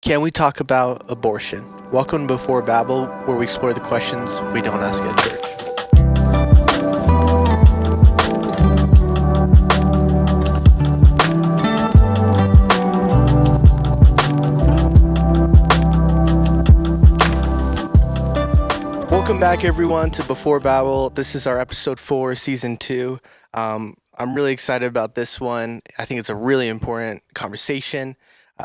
Can we talk about abortion? Welcome to Before Babel, where we explore the questions we don't ask at church. Welcome back, everyone, to Before Babel. This is our episode 4, season 2. I'm really excited about this one. I think it's a really important conversation.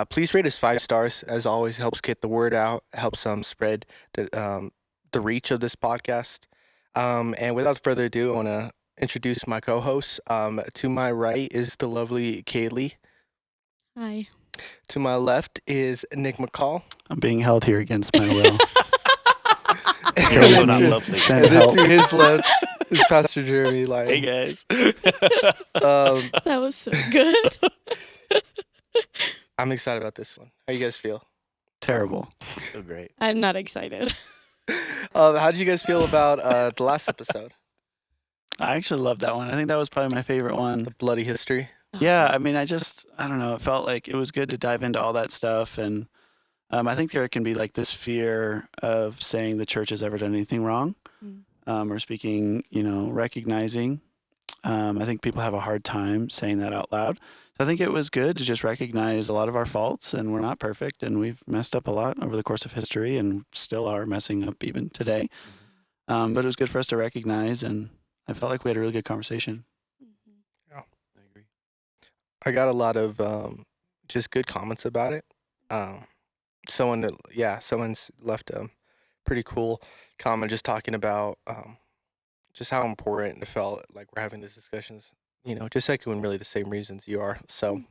Please rate us 5 stars. As always, helps get the word out, helps spread the reach of this podcast. And without further ado, I want to introduce my co-host. To my right is the lovely Kaylee. Hi. To my left is Nick McCall. I'm being held here against my will. And Also then not to- lovely. Send and then help. to his left is Pastor Jeremy. Hey guys. That was so good. I'm excited about this one. How you guys feel? Terrible. So great. I'm not excited. How did you guys feel about the last episode, I actually loved that one. I think that was probably my favorite the one. bloody history? Yeah, I mean, I don't know. It felt like it was good to dive into all that stuff. And I think there can be like this fear of saying the church has ever done anything wrong or speaking, recognizing. I think people have a hard time saying that out loud. So I think it was good to just recognize a lot of our faults, and we're not perfect, and we've messed up a lot over the course of history and still are messing up even today. But it was good for us to recognize, and I felt like we had a really good conversation. I agree. I got a lot of just good comments about it. Someone's left a pretty cool comment just talking about just how important it felt like we're having these discussions. Just echoing really the same reasons you are. So,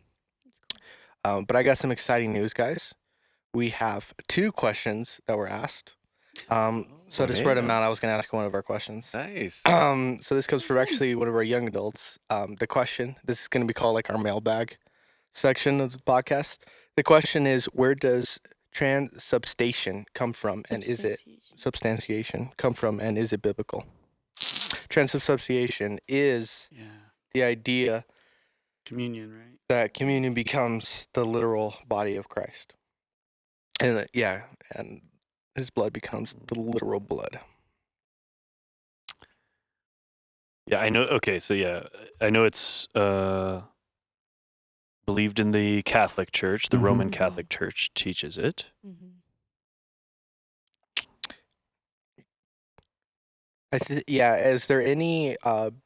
but I got some exciting news, guys. We have 2 questions that were asked. So to spread them out, I was going to ask one of our questions. Nice. So this comes from actually one of our young adults. The question, this is going to be called like our mailbag section of the podcast. The question is, where does transubstantiation come from, and is it substantiation come from, and is it biblical? Transubstantiation is Yeah. the idea Communion, right? that communion becomes the literal body of Christ, and and his blood becomes the literal blood. Yeah, I know. Okay, so I know it's believed in the Catholic Church. The Roman Mhm. Catholic Church teaches it. Is there any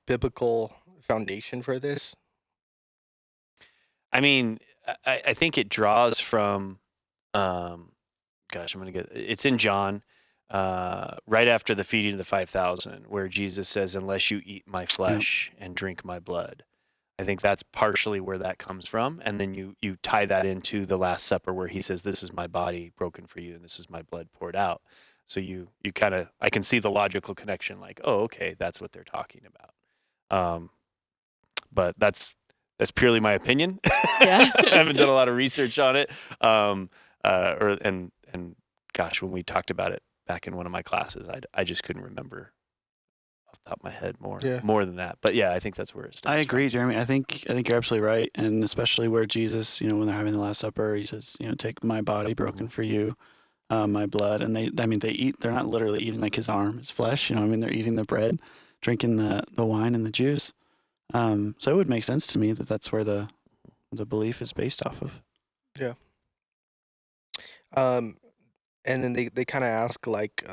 biblical foundation for this? I mean, I think it draws from, it's in John, right after the feeding of the 5,000, where Jesus says, unless you eat my flesh and drink my blood. I think that's partially where that comes from. And then you tie that into the Last Supper where he says, this is my body broken for you and this is my blood poured out. So you kind of, I can see the logical connection, like, oh, okay, that's what they're talking about. But that's purely my opinion. Yeah. I haven't done a lot of research on it. Gosh, when we talked about it back in one of my classes, I just couldn't remember off the top of my head more than that. But yeah, I think that's where it starts. I agree, Jeremy. I think you're absolutely right, and especially where Jesus, when they're having the Last Supper, he says, take my body broken for you, my blood, and they eat. They're not literally eating like his arm, his flesh. They're eating the bread, drinking the wine and the juice. So it would make sense to me that that's where the belief is based off of. Yeah. And then they kind of ask like,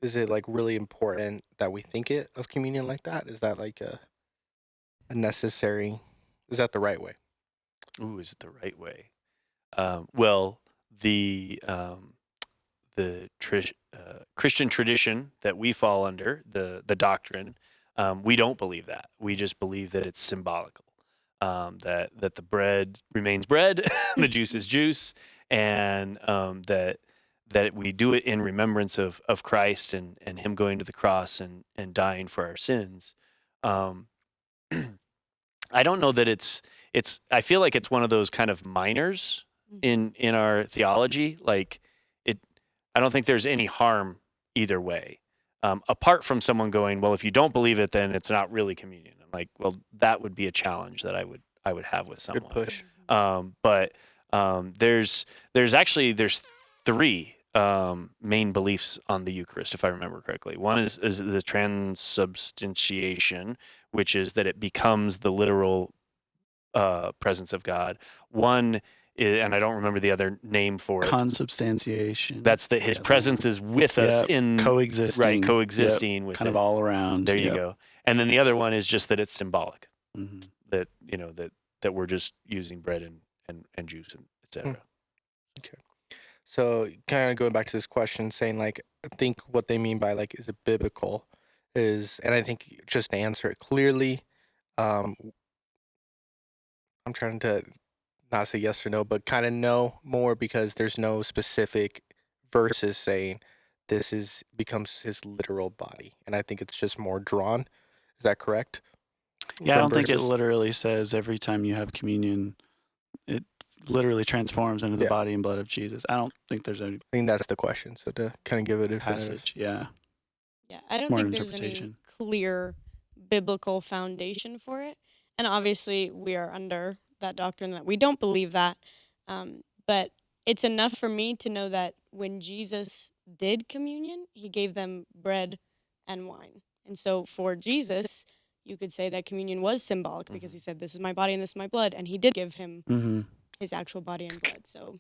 is it like really important that we think it of communion like that? Is that like a necessary? Is that the right way? Ooh, is it the right way? Well, the Christian tradition that we fall under, the doctrine, we don't believe that. We just believe that it's symbolical, that the bread remains bread, the juice is juice, and that we do it in remembrance of Christ and him going to the cross and dying for our sins. I don't know that it's I feel like it's one of those kind of minors in our theology. Like I don't think there's any harm either way. Apart from someone going, well, if you don't believe it, then it's not really communion. I'm like, well, that would be a challenge that I would have with someone. Good push. But There's three main beliefs on the Eucharist, if I remember correctly. One is the transubstantiation, which is that it becomes the literal presence of God. One is, and I don't remember the other name for it. Consubstantiation. That's that His presence is with us in coexisting. Right, coexisting with kind it. of all around. There you go. And then the other one is just that it's symbolic. Mm-hmm. That that we're just using bread and juice and etc. Okay. So kind of going back to this question, saying like, I think what they mean by like, is it biblical? And I think just to answer it clearly, I'm trying to not say yes or no, but kind of know more because there's no specific verses saying becomes his literal body, and I think it's just more drawn. Is that correct? Yeah, I From don't think it verses? literally says every time you have communion, it literally transforms into the Yeah. body and blood of Jesus. I don't think there's any I think that's the question. So to kind of give it a definitive. passage. Yeah. Yeah, I don't More think there's any interpretation. clear biblical foundation for it. And obviously, we are under that doctrine that we don't believe that. But it's enough for me to know that when Jesus did communion, he gave them bread and wine. And so for Jesus, you could say that communion was symbolic because he said, "This is my body and this is my blood." And he did give him Mm-hmm. his actual body and blood. So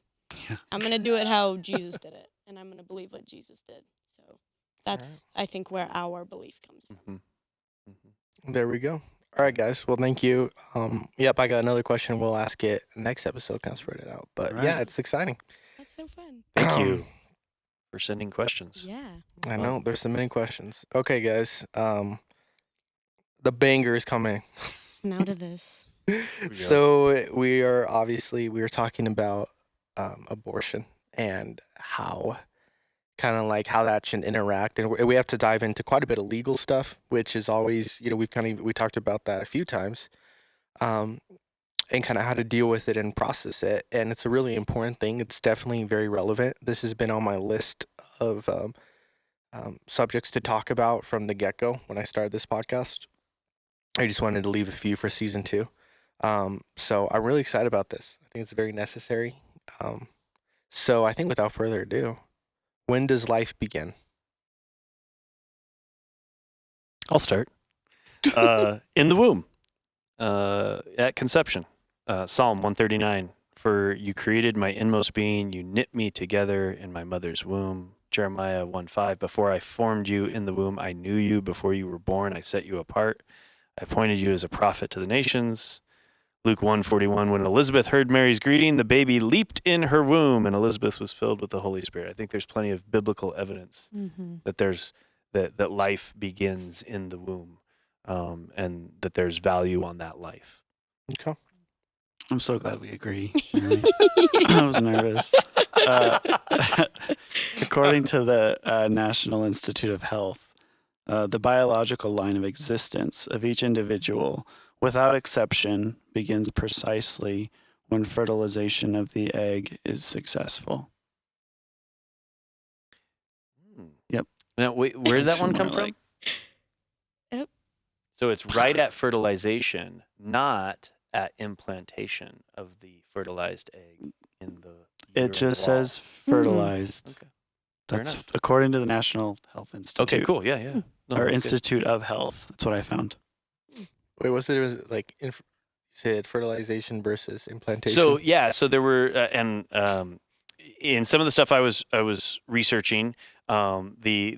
Yeah. I'm going to do it how Jesus did it. And I'm going to believe what Jesus did. So that's, I think, where our belief comes from. Mm-hmm. Mm-hmm. There we go. All right, guys. Well, thank you. Yep, I got another question. We'll ask it next episode. Kind of spread it out. But Right. yeah, it's exciting. That's so fun. Thank you for sending questions. Yeah. I know there's so many questions. Okay, guys. The banger is coming. Now to this. go. So we are talking about abortion and how kind of like how that should interact, and we have to dive into quite a bit of legal stuff, which is always, we talked about that a few times, and kind of how to deal with it and process it, and it's a really important thing. It's definitely very relevant. This has been on my list of subjects to talk about from the get-go when I started this podcast. I just wanted to leave a few for season 2. So I'm really excited about this. I think it's very necessary. So I think without further ado, when does life begin? I'll start. In the womb, at conception. Psalm 139. For you created my inmost being, you knit me together in my mother's womb. Jeremiah 1:5. Before I formed you in the womb, I knew you. Before you were born, I set you apart. I appointed you as a prophet to the nations. Luke 1:41. When Elizabeth heard Mary's greeting, the baby leaped in her womb, and Elizabeth was filled with the Holy Spirit. I think there's plenty of biblical evidence that there's that life begins in the womb, and that there's value on that life. Okay. I'm so glad we agree. I was nervous. According to the National Institute of Health, the biological line of existence of each individual, without exception, begins precisely when fertilization of the egg is successful. Yep. Now, wait, where did that one come More from? like- Yep. So it's right at fertilization, not at implantation of the fertilized egg in the It just uterine wall. says fertilized. Okay. Fair That's enough. according to the National Health Institute. Okay, cool. Yeah, yeah. No, Or that's good. Institute of Health. That's what I found. Wait, was it like you said fertilization versus implantation? So yeah, so there were in some of the stuff I was researching, the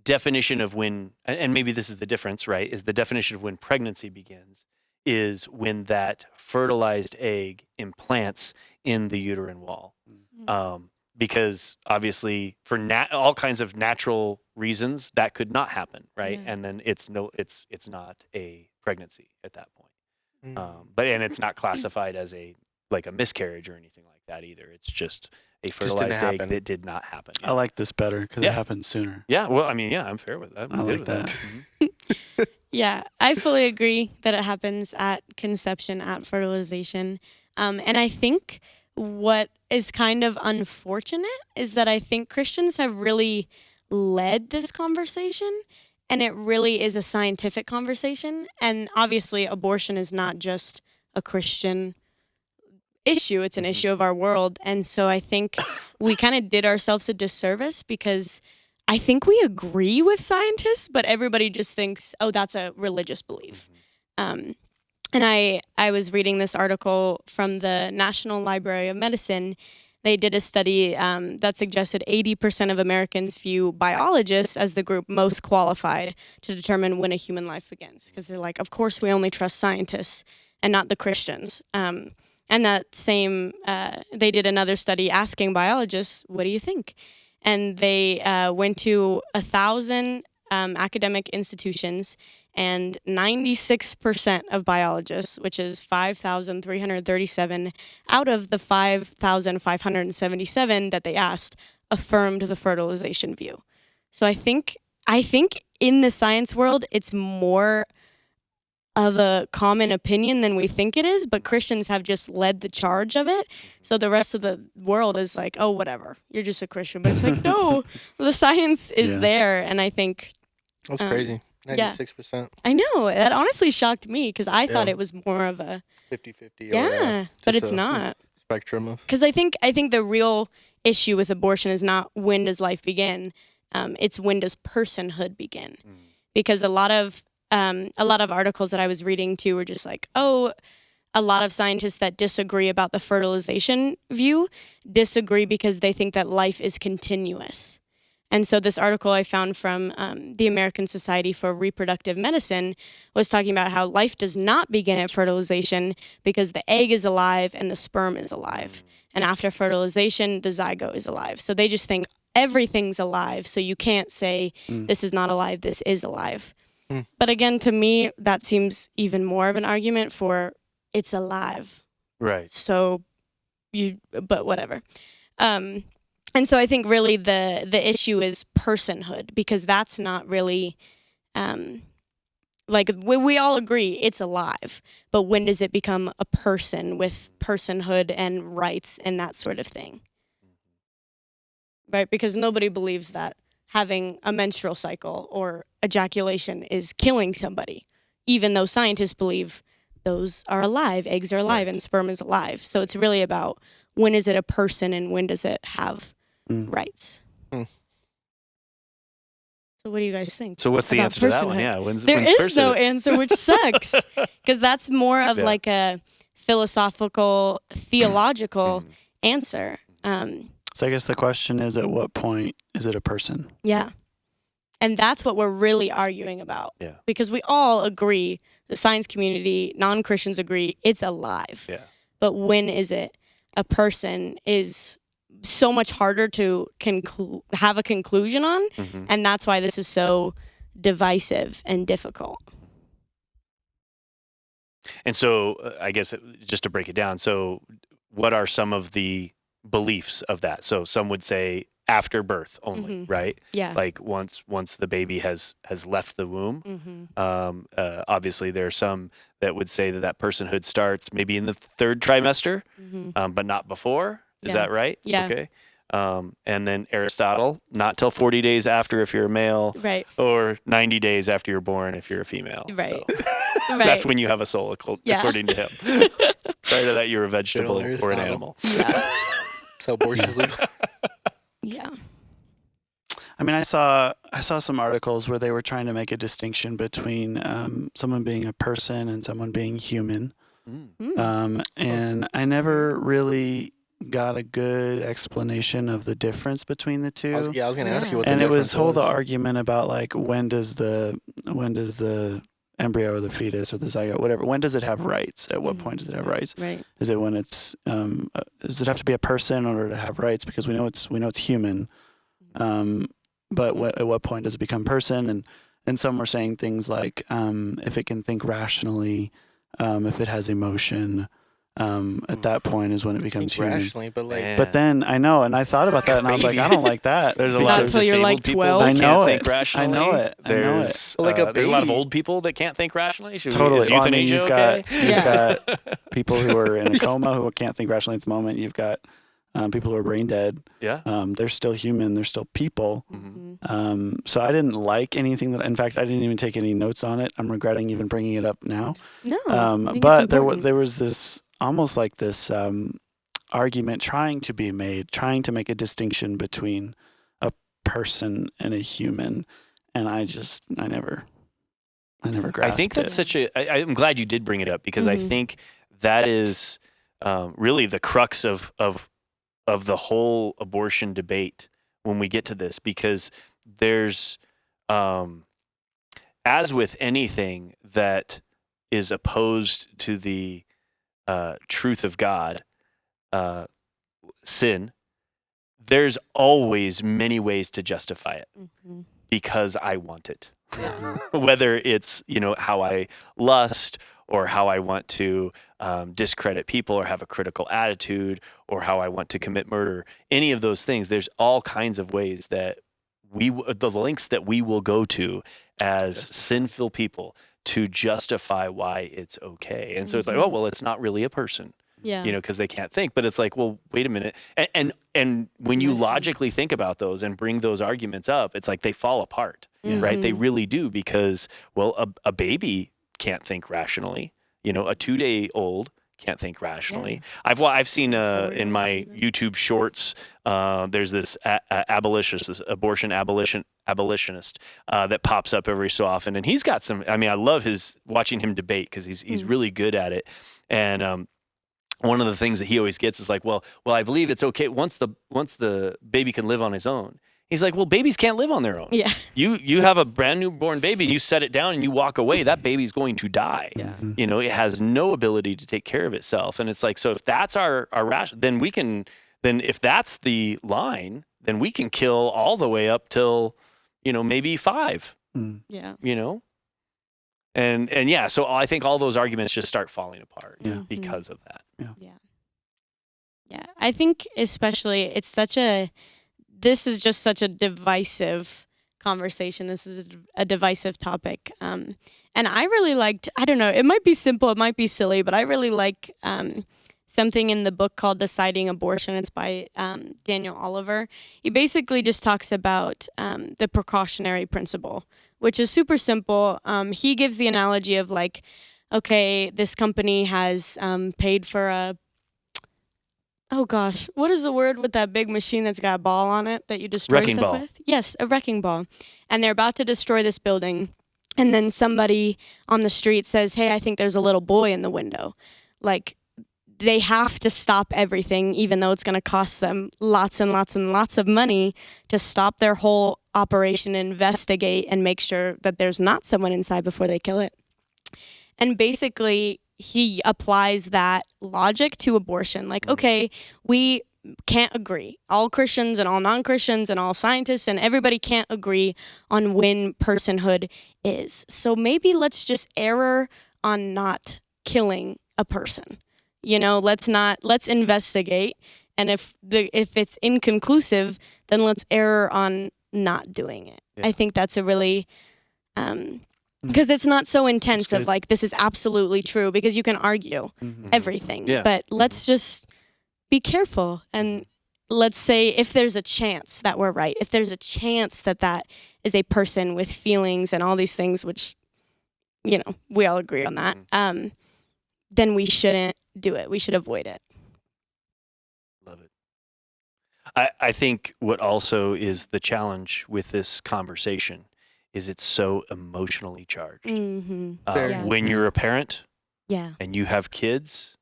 definition of when, and maybe this is the difference, right? Is the definition of when pregnancy begins is when that fertilized egg implants in the uterine wall. Because obviously for all kinds of natural reasons that could not happen, right? Yeah. And then it's not a pregnancy at that point. But it's not classified as a miscarriage or anything like that either. It's just a fertilized egg happen. that did not happen. I like this better because Yeah. it happened sooner. Yeah, well, I mean, yeah, I'm fair with that. I'm I good like with that. Mhm. Yeah, I fully agree that it happens at conception, at fertilization. And I think what is kind of unfortunate is that I think Christians have really led this conversation, and it really is a scientific conversation. And obviously, abortion is not just a Christian issue. It's an issue of our world. And so I think we kind of did ourselves a disservice because I think we agree with scientists, but everybody just thinks, oh, that's a religious belief. And I was reading this article from the National Library of Medicine. They did a study that suggested 80% of Americans view biologists as the group most qualified to determine when a human life begins. Because they're like, of course, we only trust scientists and not the Christians. And that same, they did another study asking biologists, what do you think? And they went to 1,000 academic institutions, and 96% of biologists, which is 5,337 out of the 5,577 that they asked, affirmed the fertilization view. So I think in the science world, it's more of a common opinion than we think it is, but Christians have just led the charge of it. So the rest of the world is like, oh, whatever, you're just a Christian. But it's like, no, the science is there. And I think that's crazy. 96%. I know. That honestly shocked me because I thought it was more of a 50-50. Yeah, but it's not. Spectrum of. Because I think the real issue with abortion is not when does life begin, it's when does personhood begin. Because a lot of articles that I was reading too were just like, oh, a lot of scientists that disagree about the fertilization view disagree because they think that life is continuous. And so this article I found from the American Society for Reproductive Medicine was talking about how life does not begin at fertilization because the egg is alive and the sperm is alive. And after fertilization, the zygote is alive. So they just think everything's alive. So you can't say this is not alive, this is alive. But again, to me, that seems even more of an argument for it's alive. Right. So but whatever. And so I think really the issue is personhood, because that's not really, like we all agree it's alive, but when does it become a person with personhood and rights and that sort of thing? Right? Because nobody believes that having a menstrual cycle or ejaculation is killing somebody, even though scientists believe those are alive, eggs are alive, and sperm is alive. So it's really about when is it a person and when does it have rights. So what do you guys think? So what's the about answer to that one? personhood? Yeah, There when's is no answer, which sucks, because that's more of like a philosophical, theological answer. So I guess the question is, at what point is it a person? Yeah. And that's what we're really arguing about. Yeah. Because we all agree, the science community, non-Christians agree, it's alive. Yeah. But when is it a person is so much harder to have a conclusion on. And that's why this is so divisive and difficult. And so I guess just to break it down, so what are some of the beliefs of that? So some would say after birth only, right? Yeah. Like once the baby has left the womb. Obviously, there are some that would say that personhood starts maybe in the third trimester, but not before. Is that right? Yeah. Okay. And then Aristotle, not till 40 days after if you're a male, Right. or 90 days after you're born if you're a female. Right. So Right. that's when you have a soul, according to him. Prior to that, you're a vegetable or an Aristotle. animal. Yeah. So abortion is legal. Yeah. I mean, I saw some articles where they were trying to make a distinction between someone being a person and someone being human. And I never really got a good explanation of the difference between the two. I was going to ask you what the And it difference was the argument about like when does the embryo or the fetus or the zygote, whatever, when does it have rights? At what point does it have rights? Right. Is it when it's does it have to be a person in order to have rights? Because we know it's human. But at what point does it become person? And some were saying things like if it can think rationally, if it has emotion, at that point is when it becomes human. rationally, but like, Man. But then I know, and I thought about that, and I was like, I don't like that. There's a because- lot Not of till you're disabled like people 12. that I know can't it. think I rationally. know it. I know it. There's, Like a there's a lot of baby. old people that can't think rationally. Totally. Is Well, I mean, euthanasia you've okay? got people who are in a coma who can't think rationally at the moment. You've got people who are brain dead. Yeah. They're still human. They're still people. Mm-hmm. So I didn't like anything that. In fact, I didn't even take any notes on it. I'm regretting even bringing it up now. No. I think But it's there important. was this almost like this argument trying to make a distinction between a person and a human, and I never grasped I think that's I'm glad you did bring it up, because I think that is really the crux of the whole abortion debate when we get to this, because there's, as with anything that is opposed to the truth of God, sin, there's always many ways to justify it because I want it. Whether it's, how I lust, or how I want to discredit people or have a critical attitude, or how I want to commit murder, any of those things, there's all kinds of ways that the lengths that we will go to as sinful people to justify why it's okay. And so it's like, oh, well, it's not really a person. Yeah. Because they can't think. But it's like, well, wait a minute. And when you logically think about those and bring those arguments up, it's like they fall apart, right? They really do, because, well, a baby can't think rationally. A 2-day-old can't think rationally. Yeah. I've seen in my YouTube shorts, there's this abolitionist, this abortion abolitionist that pops up every so often, and he's got some. I mean, I love watching him debate, because he's really good at it. And one of the things that he always gets is like, well, I believe it's okay once the baby can live on his own. He's like, well, babies can't live on their own. Yeah. You have a brand new born baby, and you set it down and you walk away, that baby's going to die. Yeah. It has no ability to take care of itself. And it's like, so if that's our ration, then if that's the line, then we can kill all the way up till, maybe 5. Yeah. And yeah, so I think all those arguments just start falling apart because of that. Yeah. I think especially this is just such a divisive conversation. This is a divisive topic. And I really liked, I don't know, it might be simple, it might be silly, but I really like something in the book called Deciding Abortion. It's by Daniel Oliver. He basically just talks about the precautionary principle, which is super simple. He gives the analogy of like, okay, this company has paid for oh gosh, what is the word with that big machine that's got a ball on it that you destroy Wrecking stuff ball. with? Yes, a wrecking ball. And they're about to destroy this building. And then somebody on the street says, hey, I think there's a little boy in the window. Like, they have to stop everything, even though it's going to cost them lots and lots and lots of money to stop their whole operation, investigate, and make sure that there's not someone inside before they kill it. And basically, he applies that logic to abortion. Like, okay, we can't agree. All Christians and all non-Christians and all scientists and everybody can't agree on when personhood is. So maybe let's just err on not killing a person. Let's investigate. And if it's inconclusive, then let's err on not doing it. Yeah. I think that's a really, because it's not so intense of like, this is absolutely true, because you can argue everything. Yeah. But let's just be careful. And let's say if there's a chance that we're right, if there's a chance that is a person with feelings and all these things, which, we all agree on that, then we shouldn't do it. We should avoid it. Love it. I think what also is the challenge with this conversation is it's so emotionally charged. When you're a parent and you have kids,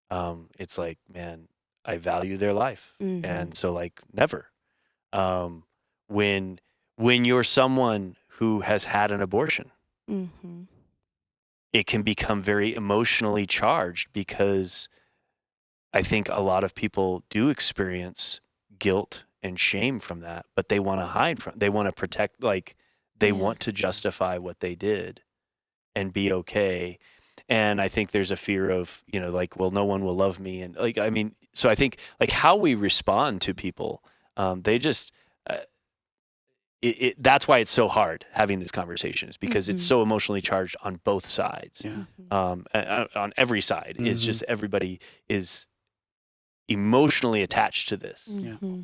it's like, man, I value their life. And so like never. When you're someone who has had an abortion, it can become very emotionally charged, because I think a lot of people do experience guilt and shame from that, but they want to hide from, they want to protect, like they want to justify what they did and be okay. And I think there's a fear of, like, well, no one will love me. And like, I mean, so I think like how we respond to people, they just, that's why it's so hard having these conversations, because it's so emotionally charged on both sides. On every side, it's just everybody is emotionally attached to this.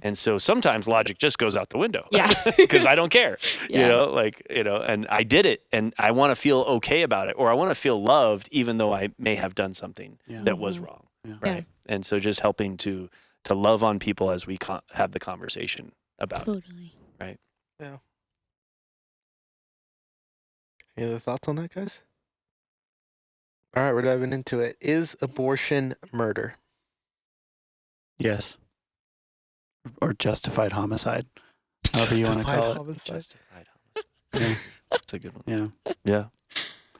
And so sometimes logic just goes out the window. Because I don't care. And I did it, and I want to feel okay about it, or I want to feel loved even though I may have done something that was wrong. Yeah. right? And so just helping to love on people as we have the conversation about it. Totally. Any other thoughts on that, guys? All right, we're diving into it. Is abortion murder? Yes. Or justified homicide. However you want to Justified call it. homicide? Justified Yeah. homicide. That's a good one. Yeah. Yeah.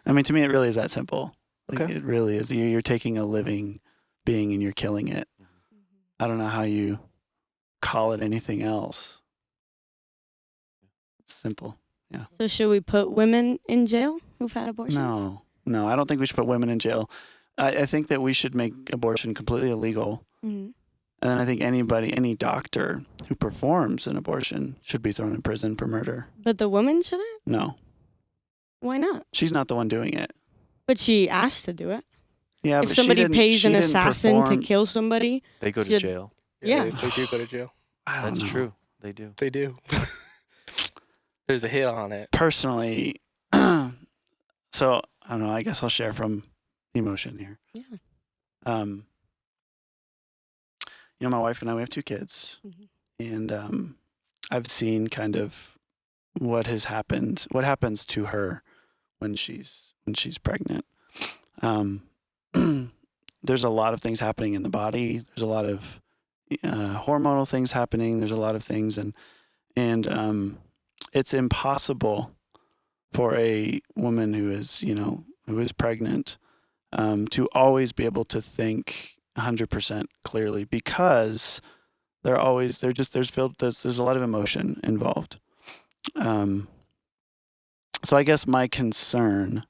I mean, to me, it really is that simple. Like, Okay. it really is. You're taking a living being and you're killing it. I don't know how you call it anything else. It's simple. So should we put women in jail who've had abortions? No, I don't think we should put women in jail. I think that we should make abortion completely illegal. Mhm. And then I think any doctor who performs an abortion should be thrown in prison for murder. But the woman shouldn't? No, Why not? she's not the one doing it. But she asked to do it. Yeah, If but somebody pays she an didn't assassin perform- to kill somebody, They go to Should- jail. Yeah. They do go to jail. I don't That's know. true. They do. They do. There's a hit on it. Personally, so I don't know. I guess I'll share from emotion here. Yeah. My wife and I, we have 2 kids, Mhm. and I've seen kind of what happens to her when she's pregnant. There's a lot of things happening in the body. There's a lot of hormonal things happening. There's a lot of things, and it's impossible for a woman who is pregnant to always be able to think 100% clearly, because there's a lot of emotion involved. So I guess my concern,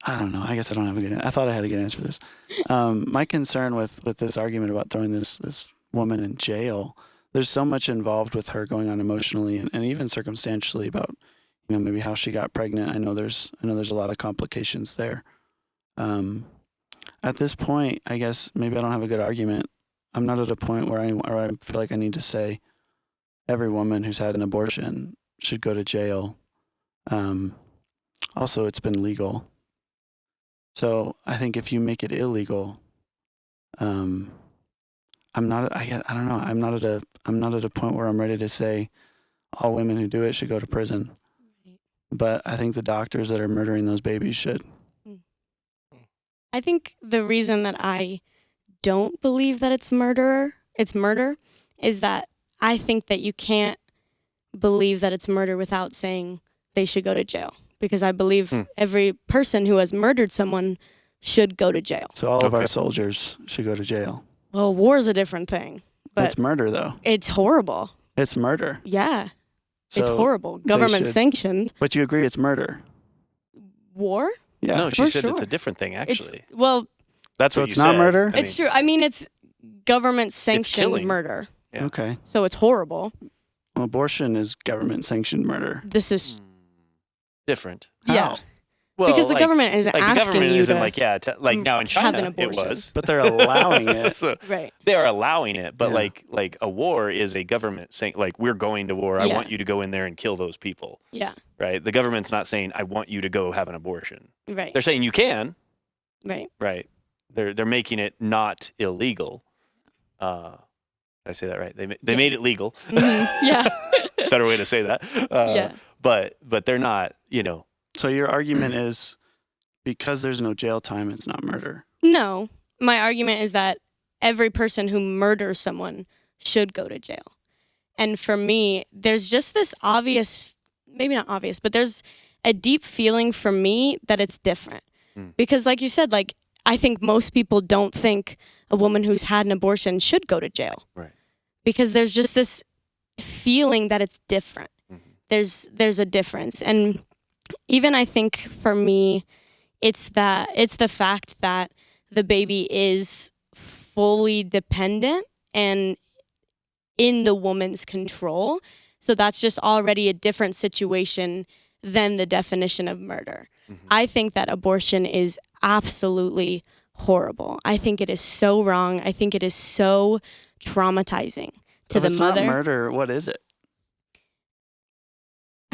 I don't know. I guess I don't have I thought I had a good answer for this. My concern with this argument about throwing this woman in jail, there's so much involved with her going on emotionally and even circumstantially about, maybe how she got pregnant. I know there's a lot of complications there. At this point, I guess maybe I don't have a good argument. I'm not at a point where I feel like I need to say every woman who's had an abortion should go to jail. Also, it's been legal. So I think if you make it illegal, I don't know. I'm not at a point where I'm ready to say all women who do it should go to prison. But I think the doctors that are murdering those babies should. I think the reason that I don't believe that it's murder, is that I think that you can't believe that it's murder without saying they should go to jail. Because I believe every person who has murdered someone should go to jail. So all of Okay. our soldiers should go to jail. Well, war's a different thing, but It's murder, though. it's horrible. It's murder. Yeah, it's So- horrible. Government should- sanctioned But you agree it's murder? war. Yeah. No, she For said it's sure. a different thing, actually. Well, That's So what it's you not said. murder? I it's mean, true. I mean, it's government sanctioned killing. murder, Yeah. Okay. so it's horrible. Well, abortion is government sanctioned murder. This is different. yeah, How? Well, because the government isn't the asking government you isn't to like now in have China an it abortion. was. But they're allowing it. So right. they are allowing it, but Yeah. like a war is a government saying like we're going to war. I Yeah. want you to go in there and kill those people. Yeah, Right? The government's not saying I want you to go have an abortion. right, They're saying you can. right. Right? They're making it not illegal. Did I say that right? They Yeah. made it legal. Mhm. Yeah, Better way to say that. yeah. But they're not. So your argument is because there's no jail time, it's not murder. No, my argument is that every person who murders someone should go to jail. And for me, there's just this obvious, maybe not obvious, but there's a deep feeling for me that it's different. Because like you said, like I think most people don't think a woman who's had an abortion should go to jail. Right. Because there's just this feeling that it's different. There's a difference. And even I think for me, it's the fact that the baby is fully dependent and in the woman's control. So that's just already a different situation than the definition of murder. I think that abortion is absolutely horrible. I think it is so wrong. I think it is so traumatizing to If the it's mother. not murder, what is it?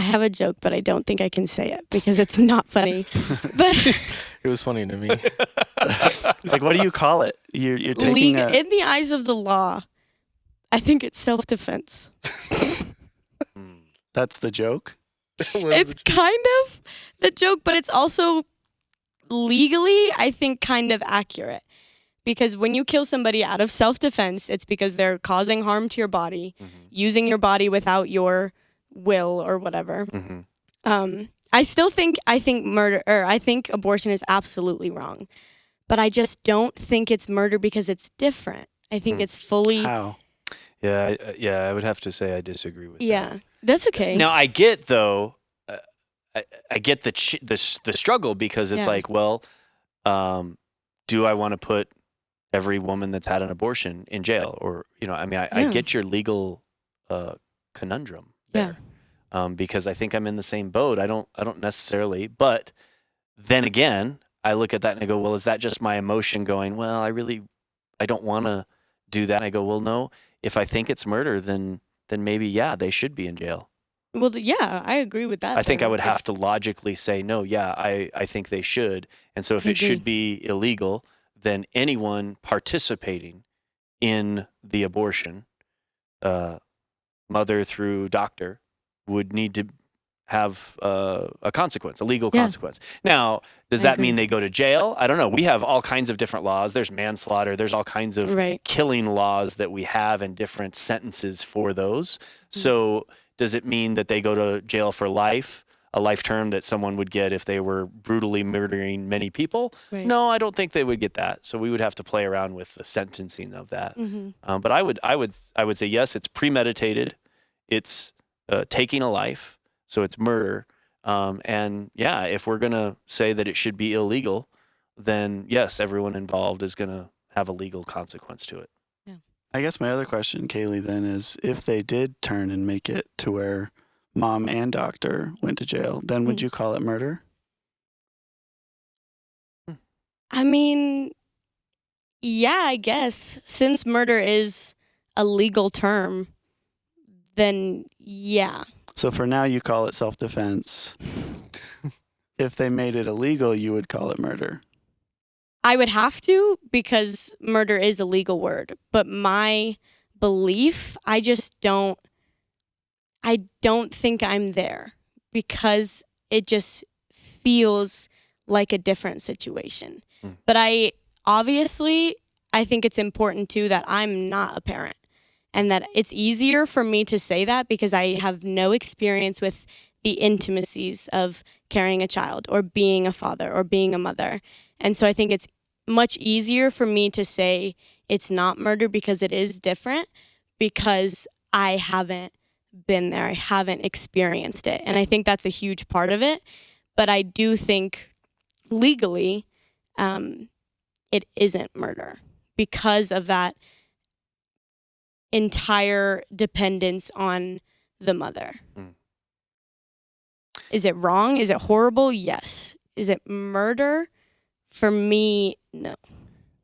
I have a joke, but I don't think I can say it because it's not funny. But It was funny to me. Like, what do you call it? You're taking in the eyes of the law, I think it's self-defense. that's the joke? It's kind of the joke, but it's also legally, I think, kind of accurate. Because when you kill somebody out of self-defense, it's because they're causing harm to your body, using your body without your will or whatever. I think abortion is absolutely wrong, but I just don't think it's murder because it's different. I think it's fully. How? Yeah, I would have to say I disagree with that. Yeah, that's okay. Now I get though, I get the struggle because it's like, well, do I want to put every woman that's had an abortion in jail, or I get your legal conundrum there, because I think I'm in the same boat. I don't necessarily, but then again, I look at that and I go, well, is that just my emotion going, well, I don't want to do that? And I go, well, no. If I think it's murder, then maybe they should be in jail. Well, yeah, I agree with that. I think I would have to logically say, no, I think they should. And so if it should be illegal, then anyone participating in the abortion, mother through doctor, would need to have a consequence, a legal consequence. Now, does that mean they go to jail? I don't know. We have all kinds of different laws. There's manslaughter. There's all kinds of killing laws that we have and different sentences for those. So does it mean that they go to jail for life, a life term that someone would get if they were brutally murdering many people? No, I don't think they would get that. So we would have to play around with the sentencing of that. But I would say, yes, it's premeditated. It's taking a life. So it's murder. And if we're going to say that it should be illegal, then yes, everyone involved is going to have a legal consequence to it. Yeah. I guess my other question, Kaylee, then is if they did turn and make it to where mom and doctor went to jail, then would you call it murder? I mean, yeah, I guess. Since murder is a legal term, then yeah. So for now, you call it self-defense. If they made it illegal, you would call it murder. I would have to because murder is a legal word. But my belief, I don't think I'm there because it just feels like a different situation. But I think it's important too that I'm not a parent. And that it's easier for me to say that because I have no experience with the intimacies of carrying a child or being a father or being a mother. And so I think it's much easier for me to say it's not murder because it is different because I haven't been there. I haven't experienced it. And I think that's a huge part of it. But I do think legally it isn't murder because of that entire dependence on the mother. Is it wrong? Is it horrible? Yes. Is it murder? For me, no.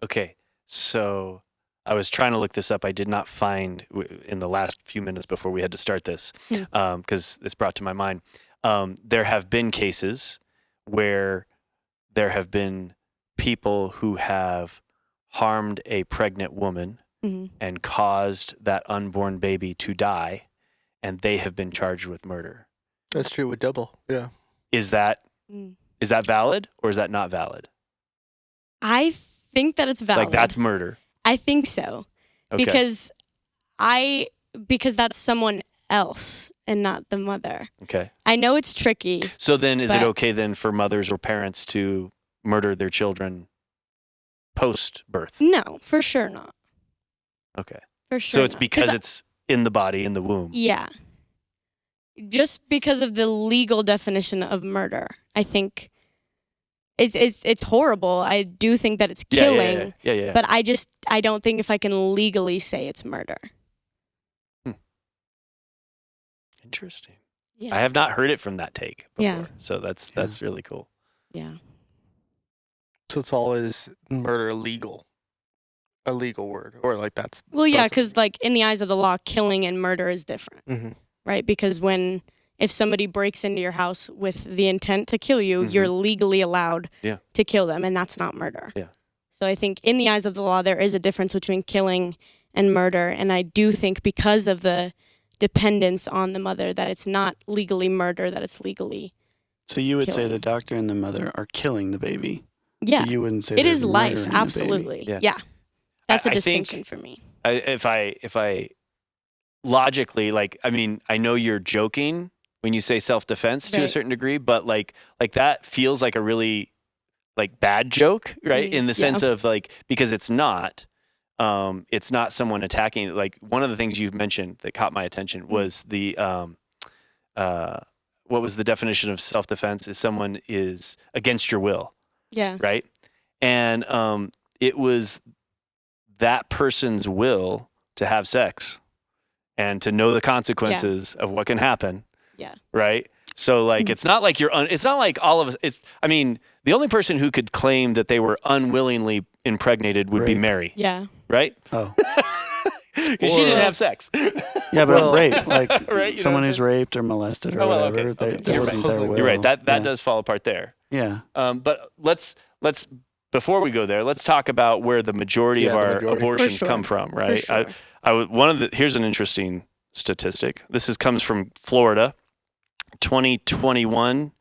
Okay, so I was trying to look this up. I did not find in the last few minutes before we had to start this, because this brought to my mind. There have been cases where there have been people who have harmed a pregnant woman and caused that unborn baby to die, and they have been charged with murder. That's true with double. Yeah. Is that valid or is that not valid? I think that it's valid. Like that's murder. I think so. Okay. Because that's someone else and not the mother. Okay. I know it's tricky. So then is it okay then for mothers or parents to murder their children post-birth? No, for sure not. Okay. For sure So it's not. because it's in the body, in the womb. Yeah. Just because of the legal definition of murder. I think it's horrible. I do think that it's killing. Yeah. But I don't think if I can legally say it's murder. Interesting. Yeah. I have not heard it from that take before. Yeah. So that's really cool. Yeah. So it's all is murder legal? A legal word, or like that's. Well, yeah, both of because like in the eyes of the law, killing and murder is different, them. right? Because when if somebody breaks into your house with the intent to kill you, you're legally allowed Yeah. to kill them, and that's not murder. Yeah. So I think in the eyes of the law, there is a difference between killing and murder, and I do think because of the dependence on the mother that it's not legally murder, that it's legally So you would say killing. the doctor and the mother are killing the baby. yeah. But you wouldn't say It there's is life, murdering the baby. absolutely. Yeah. Yeah. That's a I think- distinction for me. If I logically, like, I mean, I know you're joking when you say self-defense to a Right. certain degree, but like that feels like a really like bad joke, right? In the sense of like, because it's not someone attacking. Like one of the things you've mentioned that caught my attention was the what was the definition of self-defense? Is someone is against your will, Yeah. right? And it was that person's will to have sex and to know the consequences of what can happen. Yeah. Right. So like, it's not like it's not like all of us. I mean, the only person who could claim that they were unwillingly impregnated would be Rape. Mary. Yeah. Right. Oh. Because she didn't have sex. Yeah, but Well- rape, like Right, you know what someone I'm who's raped or molested or Oh, well, whatever, okay, okay. that You're wasn't right. their will. You're right. That Yeah. does fall apart there. Yeah. But let's before we go there, let's talk about where the majority Yeah, of the our majority. abortions For sure. come from. Right. For sure. Here's an interesting statistic. Comes from Florida, 2021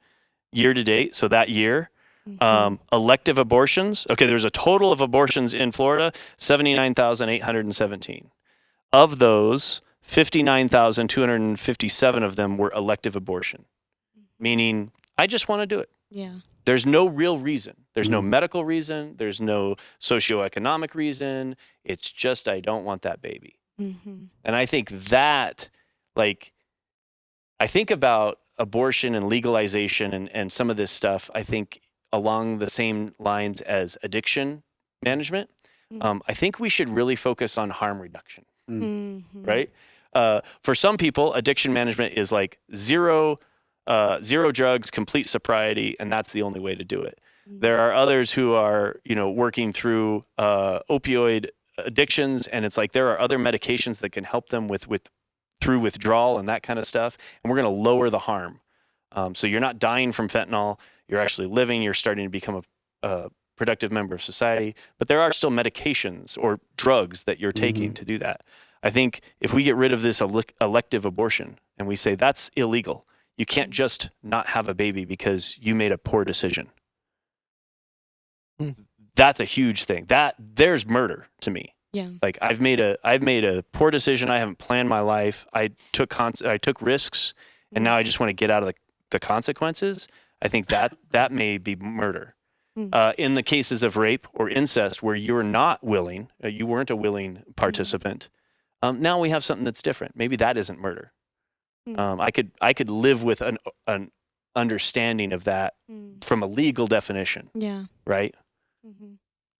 year to date. So that year, elective abortions. Okay, there's a total of abortions in Florida, 79,817. Of those, 59,257 of them were elective abortion, meaning I just want to do it. Yeah. There's no real reason. There's no medical reason. There's no socioeconomic reason. It's just I don't want that baby. Mm-hmm. And I think that, like, I think about abortion and legalization and some of this stuff, I think along the same lines as addiction management. I think we should really focus on harm reduction, Mm-hmm. right? For some people, addiction management is like zero drugs, complete sobriety, and that's the only way to do it. There are others who are, working through opioid addictions, and it's like there are other medications that can help them through withdrawal and that kind of stuff. And we're going to lower the harm. So you're not dying from fentanyl. You're actually living. You're starting to become a productive member of society. But there are still medications or drugs that you're taking to do that. I think if we get rid of this elective abortion and we say that's illegal, you can't just not have a baby because you made a poor decision. That's a huge thing. There's murder to me. Yeah. Like I've made a poor decision. I haven't planned my life. I took risks, and now I just want to get out of the consequences. I think that may be murder. In the cases of rape or incest, where you're not willing, you weren't a willing participant. Now we have something that's different. Maybe that isn't murder. I could live with an understanding of that from a legal definition, Yeah. right? Mm-hmm.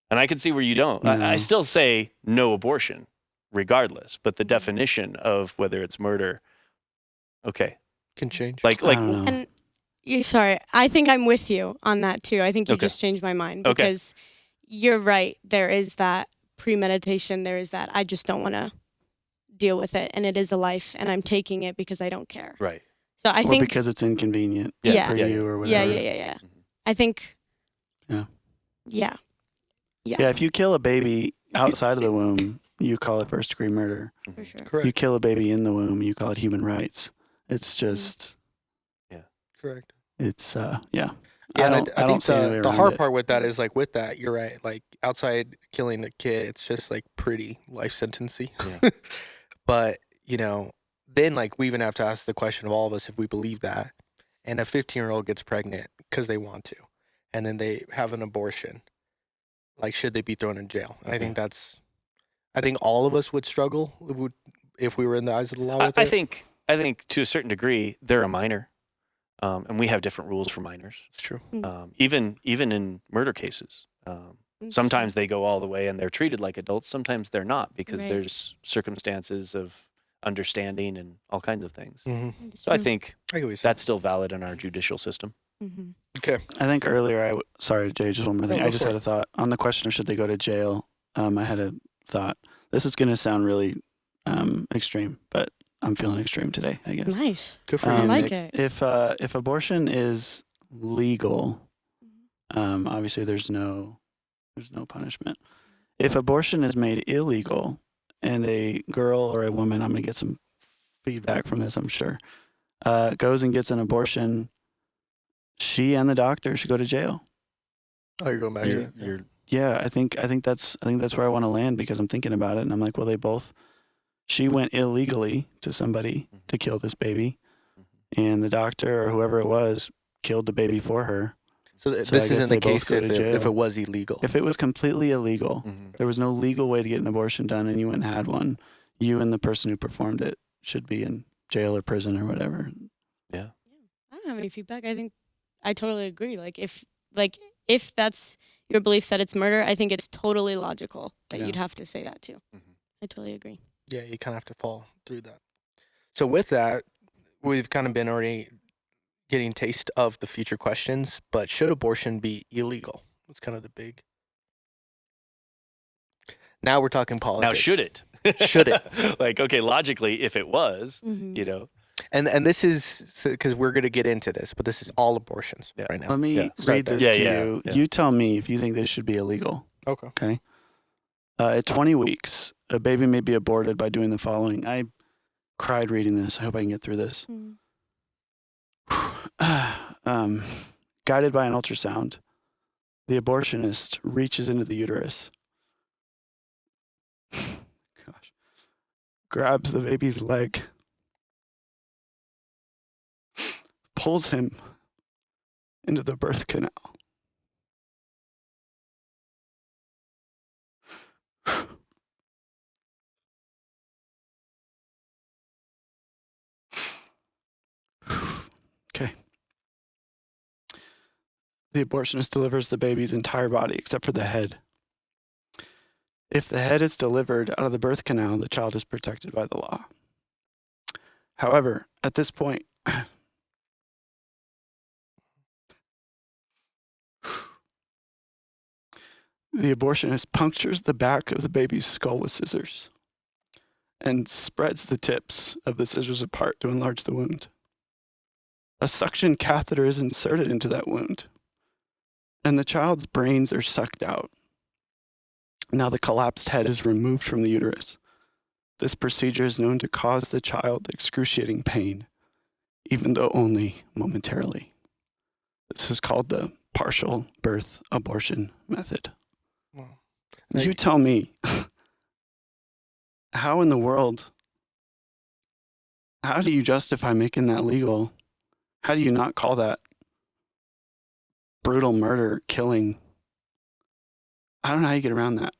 And I can see where you don't. No. I still say no abortion, regardless. But the definition of whether it's murder, okay, Can change. I don't know. And sorry, I think I'm with you on that too. I think you Okay. just changed my mind Okay. because you're right. There is that premeditation. There is that I just don't want to deal with it, and it is a life, and I'm taking it because I don't care. right. So I Or think because it's inconvenient Yeah. for Yeah. you or yeah, whatever. yeah. I think Yeah. Yeah. Yeah, if you kill a baby outside of the womb, you call it first degree murder. For sure. Correct. You kill a baby in the womb, you call it human rights. It's just, Correct. it's, yeah. Yeah, I and don't, I think see any way the around hard it. part with that is like with that, you're right. Like outside killing the kid, it's just like pretty life sentency. Yeah. But then like we even have to ask the question of all of us if we believe that. And a 15-year-old gets pregnant because they want to, and then they have an abortion. Like, should they be thrown in jail? And I think I think all of us would struggle if we were in the eyes of the law. With I it. think to a certain degree they're a minor, and we have different rules for minors. It's true. Even in murder cases, sometimes they go all the way and they're treated like adults. Sometimes they're not because Right. there's circumstances of understanding and all kinds of things. Mm-hmm. So I think I get what you're saying. that's still valid in our judicial system. Mm-hmm. Okay. I think earlier, sorry, Jay, just one more thing. No, I go just for had it. a thought on the question of should they go to jail. I had a thought. This is going to sound really extreme, but I'm feeling extreme today, I guess. Nice. Good for I you, like Nick. it. If abortion is legal, obviously there's no punishment. If abortion is made illegal and a girl or a woman, I'm going to get some feedback from this, I'm sure, goes and gets an abortion, she and the doctor should go to jail. Oh, you're going back to it. Yeah, I think that's where I want to land, because I'm thinking about it and I'm like, well, she went illegally to somebody to kill this baby, and the doctor or whoever it was killed the baby for her. So, So I this guess isn't they the both case go to if jail. it was illegal. If it was completely illegal, there was no legal way to get an abortion done, and you went and had one, you and the person who performed it should be in jail or prison or whatever. I don't have any feedback. I think I totally agree. If that's your belief that it's murder, I think it's totally logical that Yeah. you'd have to say that too. I totally agree. Yeah, you kind of have to fall through that. So with that, we've kind of been already getting taste of the future questions, but should abortion be illegal? That's kind of the big. Now we're talking politics. Now, should it? Should it? Like, okay, logically, if it was, Mhm. you know, And this is because we're going to get into this, but this is all abortions Yeah. right now. Let me Yeah. read this Yeah, to yeah, you. yeah. You tell me if you think this should be illegal. Okay. Okay. At 20 weeks, a baby may be aborted by doing the following. I cried reading this. I hope I can get through this. Mhm. Guided by an ultrasound, the abortionist reaches into the uterus. Gosh. Grabs the baby's leg. Pulls him into the birth canal. Okay. The abortionist delivers the baby's entire body except for the head. If the head is delivered out of the birth canal, the child is protected by the law. However, at this point, the abortionist punctures the back of the baby's skull with scissors and spreads the tips of the scissors apart to enlarge the wound. A suction catheter is inserted into that wound, and the child's brains are sucked out. Now the collapsed head is removed from the uterus. This procedure is known to cause the child excruciating pain, even though only momentarily. This is called the partial birth abortion method. Wow. You tell me, how in the world, how do you justify making that legal? How do you not call that brutal murder, killing? I don't know how you get around that.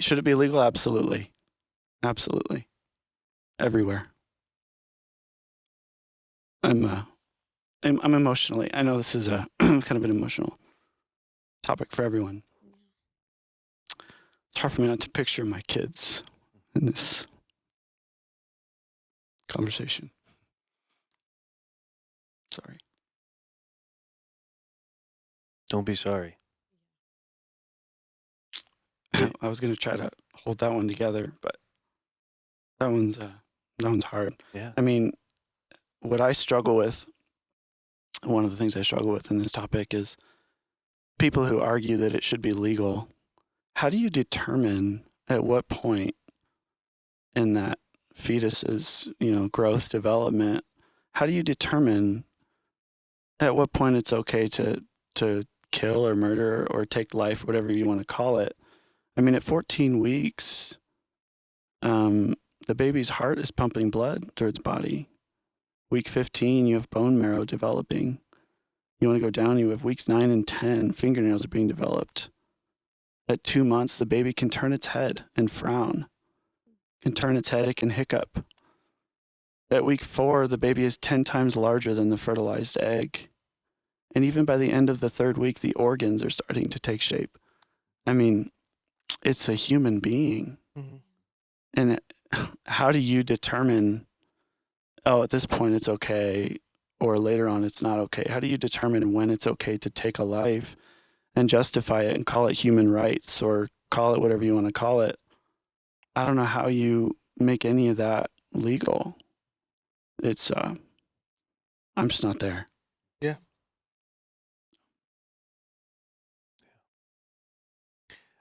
Should it be legal? Absolutely. Absolutely. Everywhere. I'm emotionally, I know this is a kind of an emotional topic for everyone. It's hard for me not to picture my kids in this conversation. Sorry. don't be sorry. I was going to try to hold that one together, but that one's hard. Yeah. I mean, what I struggle with, one of the things I struggle with in this topic is people who argue that it should be legal. How do you determine at what point in that fetus's, growth, development, how do you determine at what point it's okay to kill or murder or take life, whatever you want to call it? I mean, at 14 weeks, the baby's heart is pumping blood through its body. Week 15, you have bone marrow developing. You want to go down, you have weeks 9 and 10, fingernails are being developed. At 2 months, the baby can turn its head and frown. Can turn its head, it can hiccup. At week 4, the baby is 10 times larger than the fertilized egg. And even by the end of the 3rd week, the organs are starting to take shape. I mean, it's a human being. Mm-hmm. And how do you determine, at this point it's okay, or later on it's not okay? How do you determine when it's okay to take a life and justify it and call it human rights or call it whatever you want to call it? I don't know how you make any of that legal. It's I'm just not there. Yeah.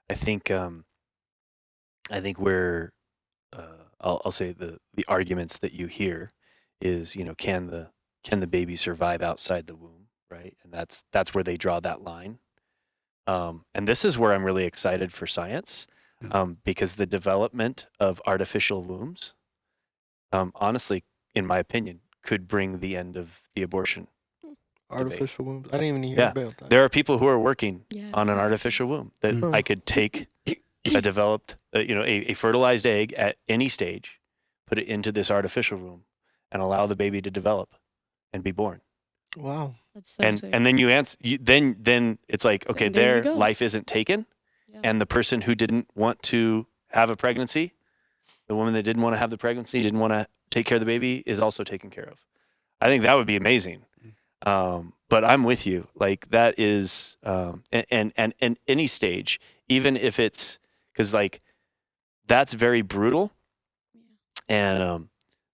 I think where I'll say the arguments that you hear is, can the baby survive outside the womb, right? And that's where they draw that line. And this is where I'm really excited for science, because the development of artificial wombs, honestly, in my opinion, could bring the end of the abortion. Artificial wombs. I didn't even hear Yeah. about that. There are people who are working Yeah. on an artificial womb that Mm. I could take a developed, a fertilized egg at any stage, put it into this artificial womb, and allow the baby to develop and be born. Wow. That's so And sick. and then you answer. Then it's like, okay, Then there you their go. life isn't taken, Yeah. and the person who didn't want to have a pregnancy, the woman that didn't want to have the pregnancy, didn't want to take care of the baby, is also taken care of. I think that would be amazing. But I'm with you. Like that is, and any stage, even if it's, because like that's very brutal. And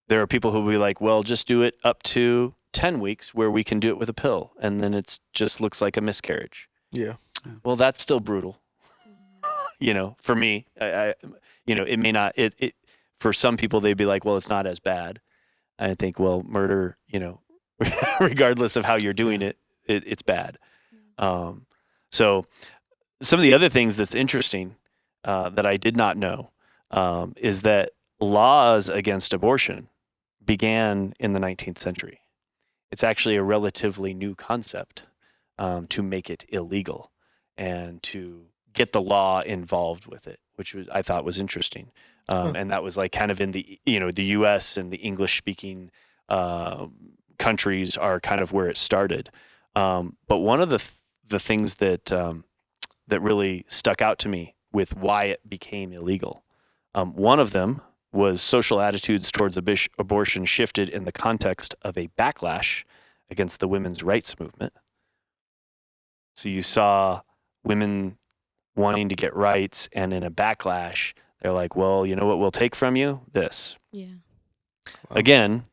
there are people who will be like, well, just do it up to 10 weeks where we can do it with a pill. And then it just looks like a miscarriage. Yeah. Well, that's still brutal. For me, I it may not, for some people, they'd be like, well, it's not as bad. I think, well, murder, regardless of how you're doing it's bad. So some of the other things that's interesting that I did not know is that laws against abortion began in the 19th century. It's actually a relatively new concept to make it illegal and to get the law involved with it, which I thought was interesting. And that was like kind of in the U.S. and the English-speaking countries are kind of where it started. But one of the things that really stuck out to me with why it became illegal, one of them was social attitudes towards abortion shifted in the context of a backlash against the women's rights movement. So you saw women wanting to get rights, and in a backlash, they're like, well, you know what we'll take from you? This. Yeah. Wow. Again,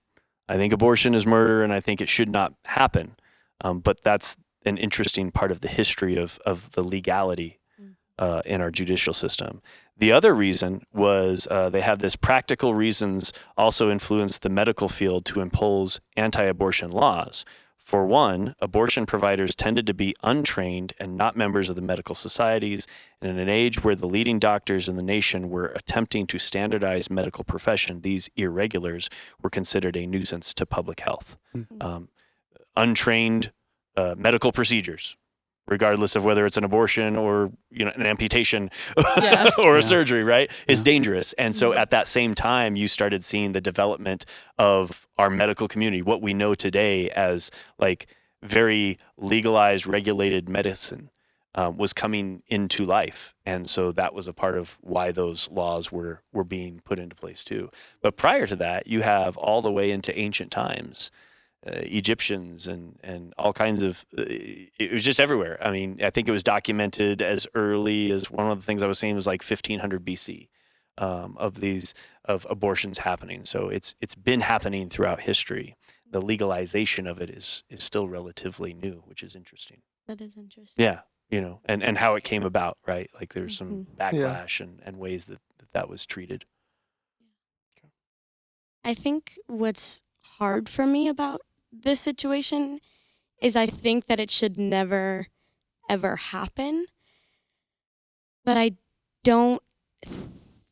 I think abortion is murder, and I think it should not happen. But that's an interesting part of the history of the legality in our judicial system. The other reason was they have this practical reasons also influenced the medical field to impose anti-abortion laws. For one, abortion providers tended to be untrained and not members of the medical societies, and in an age where the leading doctors in the nation were attempting to standardize medical profession, these irregulars were considered a nuisance to public health. Untrained medical procedures, regardless of whether it's an abortion or an amputation or a surgery, right, is dangerous. And so at that same time, you started seeing the development of our medical community, what we know today as like very legalized, regulated medicine was coming into life. And so that was a part of why those laws were being put into place too. But prior to that, you have all the way into ancient times, Egyptians and all kinds of, it was just everywhere. I mean, I think it was documented as early as one of the things I was saying was like 1500 BC of abortions happening. So it's been happening throughout history. The legalization of it is still relatively new, which is interesting. That is interesting. Yeah. And how it came about, right? Like there's some backlash and ways that was treated. I think what's hard for me about this situation is I think that it should never, ever happen. But I don't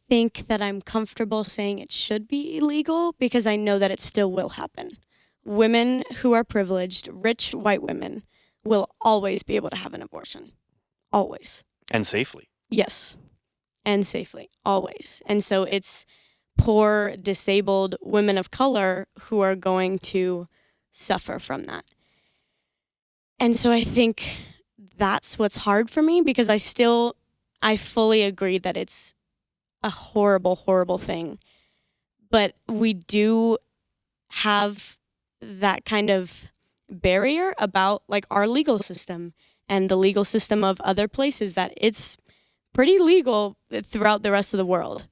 think that I'm comfortable saying it should be illegal because I know that it still will happen. Women who are privileged, rich white women, will always be able to have an abortion. Always. And safely. Yes. And safely. Always. And so it's poor, disabled women of color who are going to suffer from that. And so I think that's what's hard for me because I fully agree that it's a horrible, horrible thing. But we do have that kind of barrier about like our legal system and the legal system of other places that it's pretty legal throughout the rest of the world.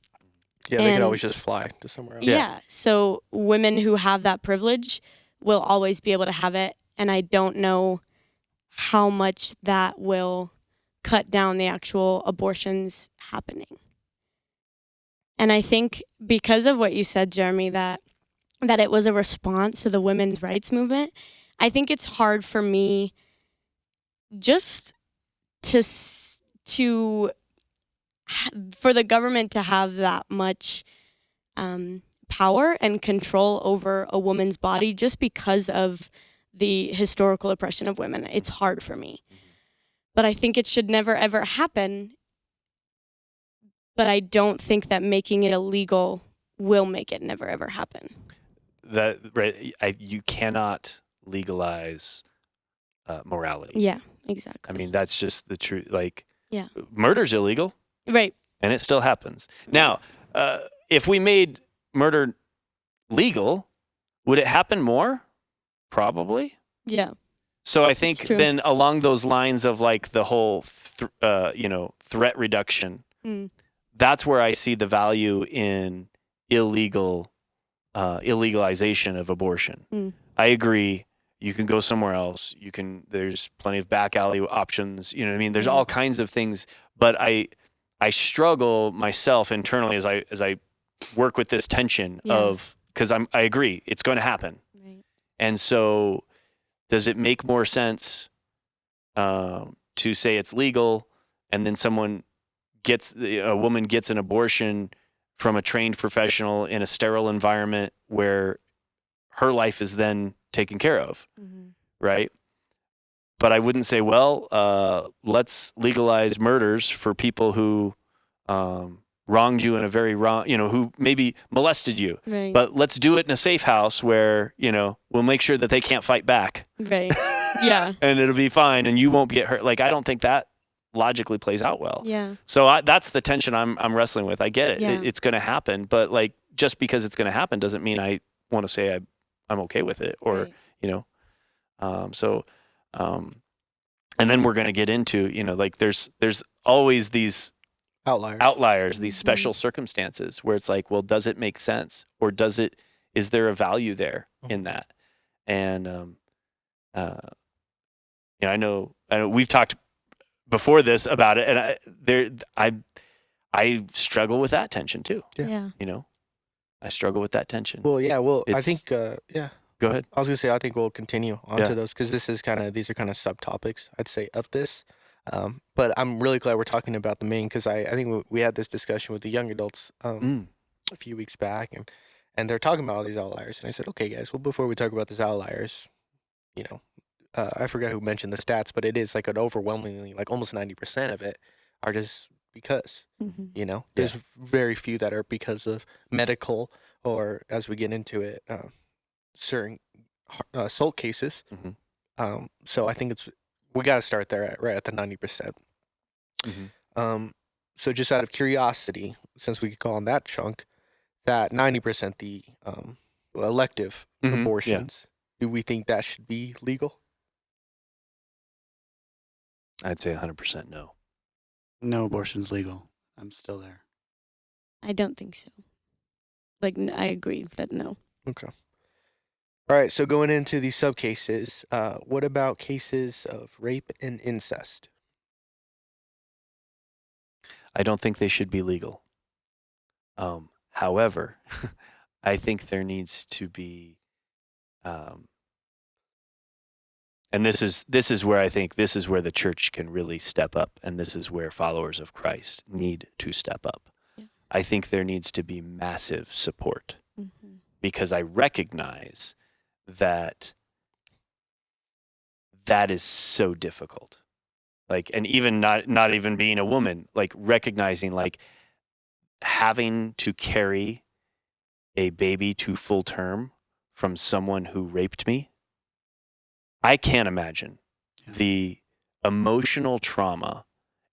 Yeah, they could And- always just fly to somewhere else. Yeah. So women who have that privilege will always be able to have it. And I don't know how much that will cut down the actual abortions happening. And I think because of what you said, Jeremy, that it was a response to the women's rights movement, I think it's hard for me just for the government to have that much power and control over a woman's body just because of the historical oppression of women. It's hard for me. But I think it should never, ever happen. But I don't think that making it illegal will make it never, ever happen. That right? You cannot legalize morality. Yeah, exactly. I mean, that's just the truth. Like, Yeah. murder's illegal, Right. and it still happens. Now, if we made murder legal, would it happen more? Probably. Yeah. So I think true. then along those lines of like the whole, threat reduction, Mm. that's where I see the value in illegalization of abortion. Mm. I agree. You can go somewhere else. There's plenty of back alley options. You know what I mean? There's all kinds of things, but I struggle myself internally as I work with this tension of, because I agree it's going to happen. Right. And so does it make more sense to say it's legal and then a woman gets an abortion from a trained professional in a sterile environment where her life is then taken care of, Mm-hmm. right? But I wouldn't say, let's legalize murders for people who wronged you in a very wrong, who maybe molested you. Right. But let's do it in a safe house where, we'll make sure that they can't fight back. Right. Yeah. And it'll be fine and you won't get hurt. Like, I don't think that logically plays out well. Yeah. So that's the tension I'm wrestling with. I get it. Yeah. It's going to happen. But like, just because it's going to happen doesn't mean I want to say I'm okay with it or, Right. And then we're going to get into, like there's always these Outliers. these Mhm. special circumstances where it's like, well, does it make sense? Or is there a value there in that? And, I know we've talked before this about it and I struggle with that tension too. Yeah. Yeah. I struggle with that tension. Well, yeah. Well, I It's- think, Go ahead. I was gonna say I think we'll continue onto Yeah. those because these are kind of subtopics I'd say of this. But I'm really glad we're talking about the main because I think we had this discussion with the young adults a few weeks back and they're talking about all these outliers and I said, okay, guys, well before we talk about these outliers, I forgot who mentioned the stats, but it is like an overwhelmingly like almost 90% of it are just because. Mm-hmm. There's very few that are because of medical or as we get into it. Certain assault cases. Mhm. So I think we got to start there right at the 90%. Mhm. So just out of curiosity, since we could call on that chunk, that 90% the elective Mhm, yeah. abortions, do we think that should be legal? I'd say 100% no. No abortion's legal. I'm still there. I don't think so. Like, I agree that no. Okay. All right. So going into these sub cases, what about cases of rape and incest? I don't think they should be legal. However, I think there needs to be, and this is where I think this is where the church can really step up, and this is where followers of Christ need to step up. Yeah. I think there needs to be massive support Mm-hmm. because I recognize that is so difficult. Like, and even not even being a woman, like recognizing like having to carry a baby to full term from someone who raped me. I can't imagine the emotional trauma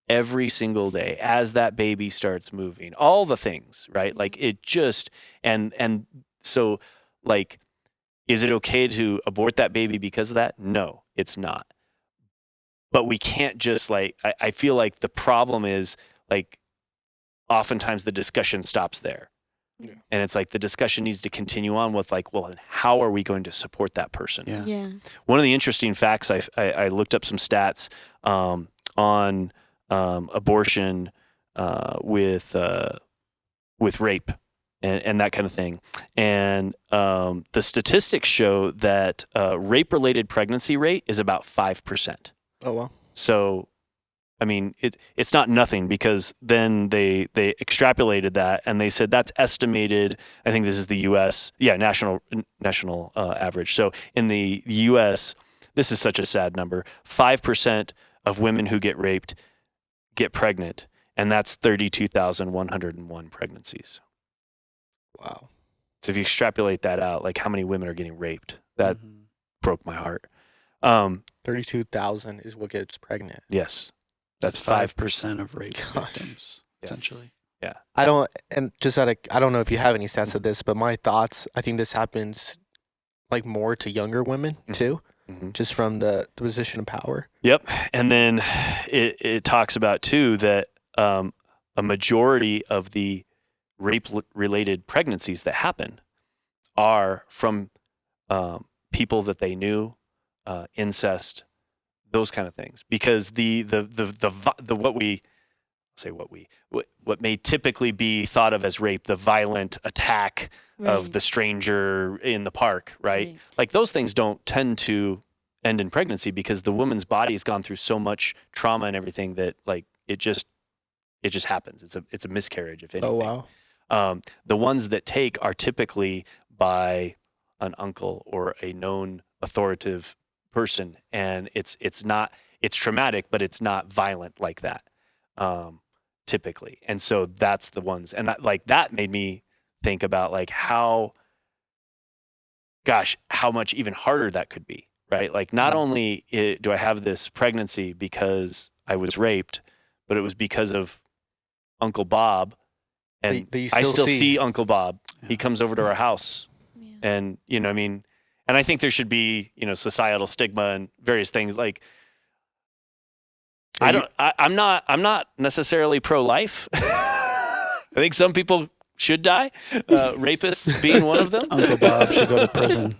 every single day as that baby starts moving, all the things, right? Like it just, and so like, is it okay to abort that baby because of that? No, it's not. But we can't just like, I feel like the problem is like, oftentimes the discussion stops there. Yeah. And it's like the discussion needs to continue on with like, well, and how are we going to support that person? Yeah. Yeah. One of the interesting facts, I looked up some stats on abortion with rape and that kind of thing. And the statistics show that rape-related pregnancy rate is about 5%. Oh, well. So, I mean, it's not nothing, because then they extrapolated that and they said that's estimated. I think this is the U.S. national average. So in the U.S., this is such a sad number. 5% of women who get raped get pregnant, and that's 32,101 pregnancies. Wow. So if you extrapolate that out, like how many women are getting raped, that Mhm. broke my heart. 32,000 is what gets pregnant. Yes, that's 5% of rape Gosh. victims, Yeah. essentially. I don't know if you have any stats of this, but my thoughts, I think this happens like more to younger women Mhm. too, Mm-hmm. just from the position of power. Yep. And then it talks about too that a majority of the rape-related pregnancies that happen are from people that they knew, incest, those kind of things. Because what may typically be thought of as rape, the violent attack of the stranger in the park, right? Like those things don't tend to end in pregnancy, because the woman's body has gone through so much trauma and everything that like it just happens. It's a miscarriage, if anything. Oh, wow. The ones that take are typically by an uncle or a known authoritative person, and it's traumatic, but it's not violent like that, typically. And so that's the ones, and that made me think about like how much even harder that could be, right? Like not only do I have this pregnancy because I was raped, but it was because of Uncle Bob. And That you I still see. see Uncle Bob. Yeah. He comes over to our house, Yeah. and I mean, and I think there should be societal stigma and various things. Like I'm not necessarily pro-life. I think some people should die, rapists being one of them. Uncle Bob should go to prison.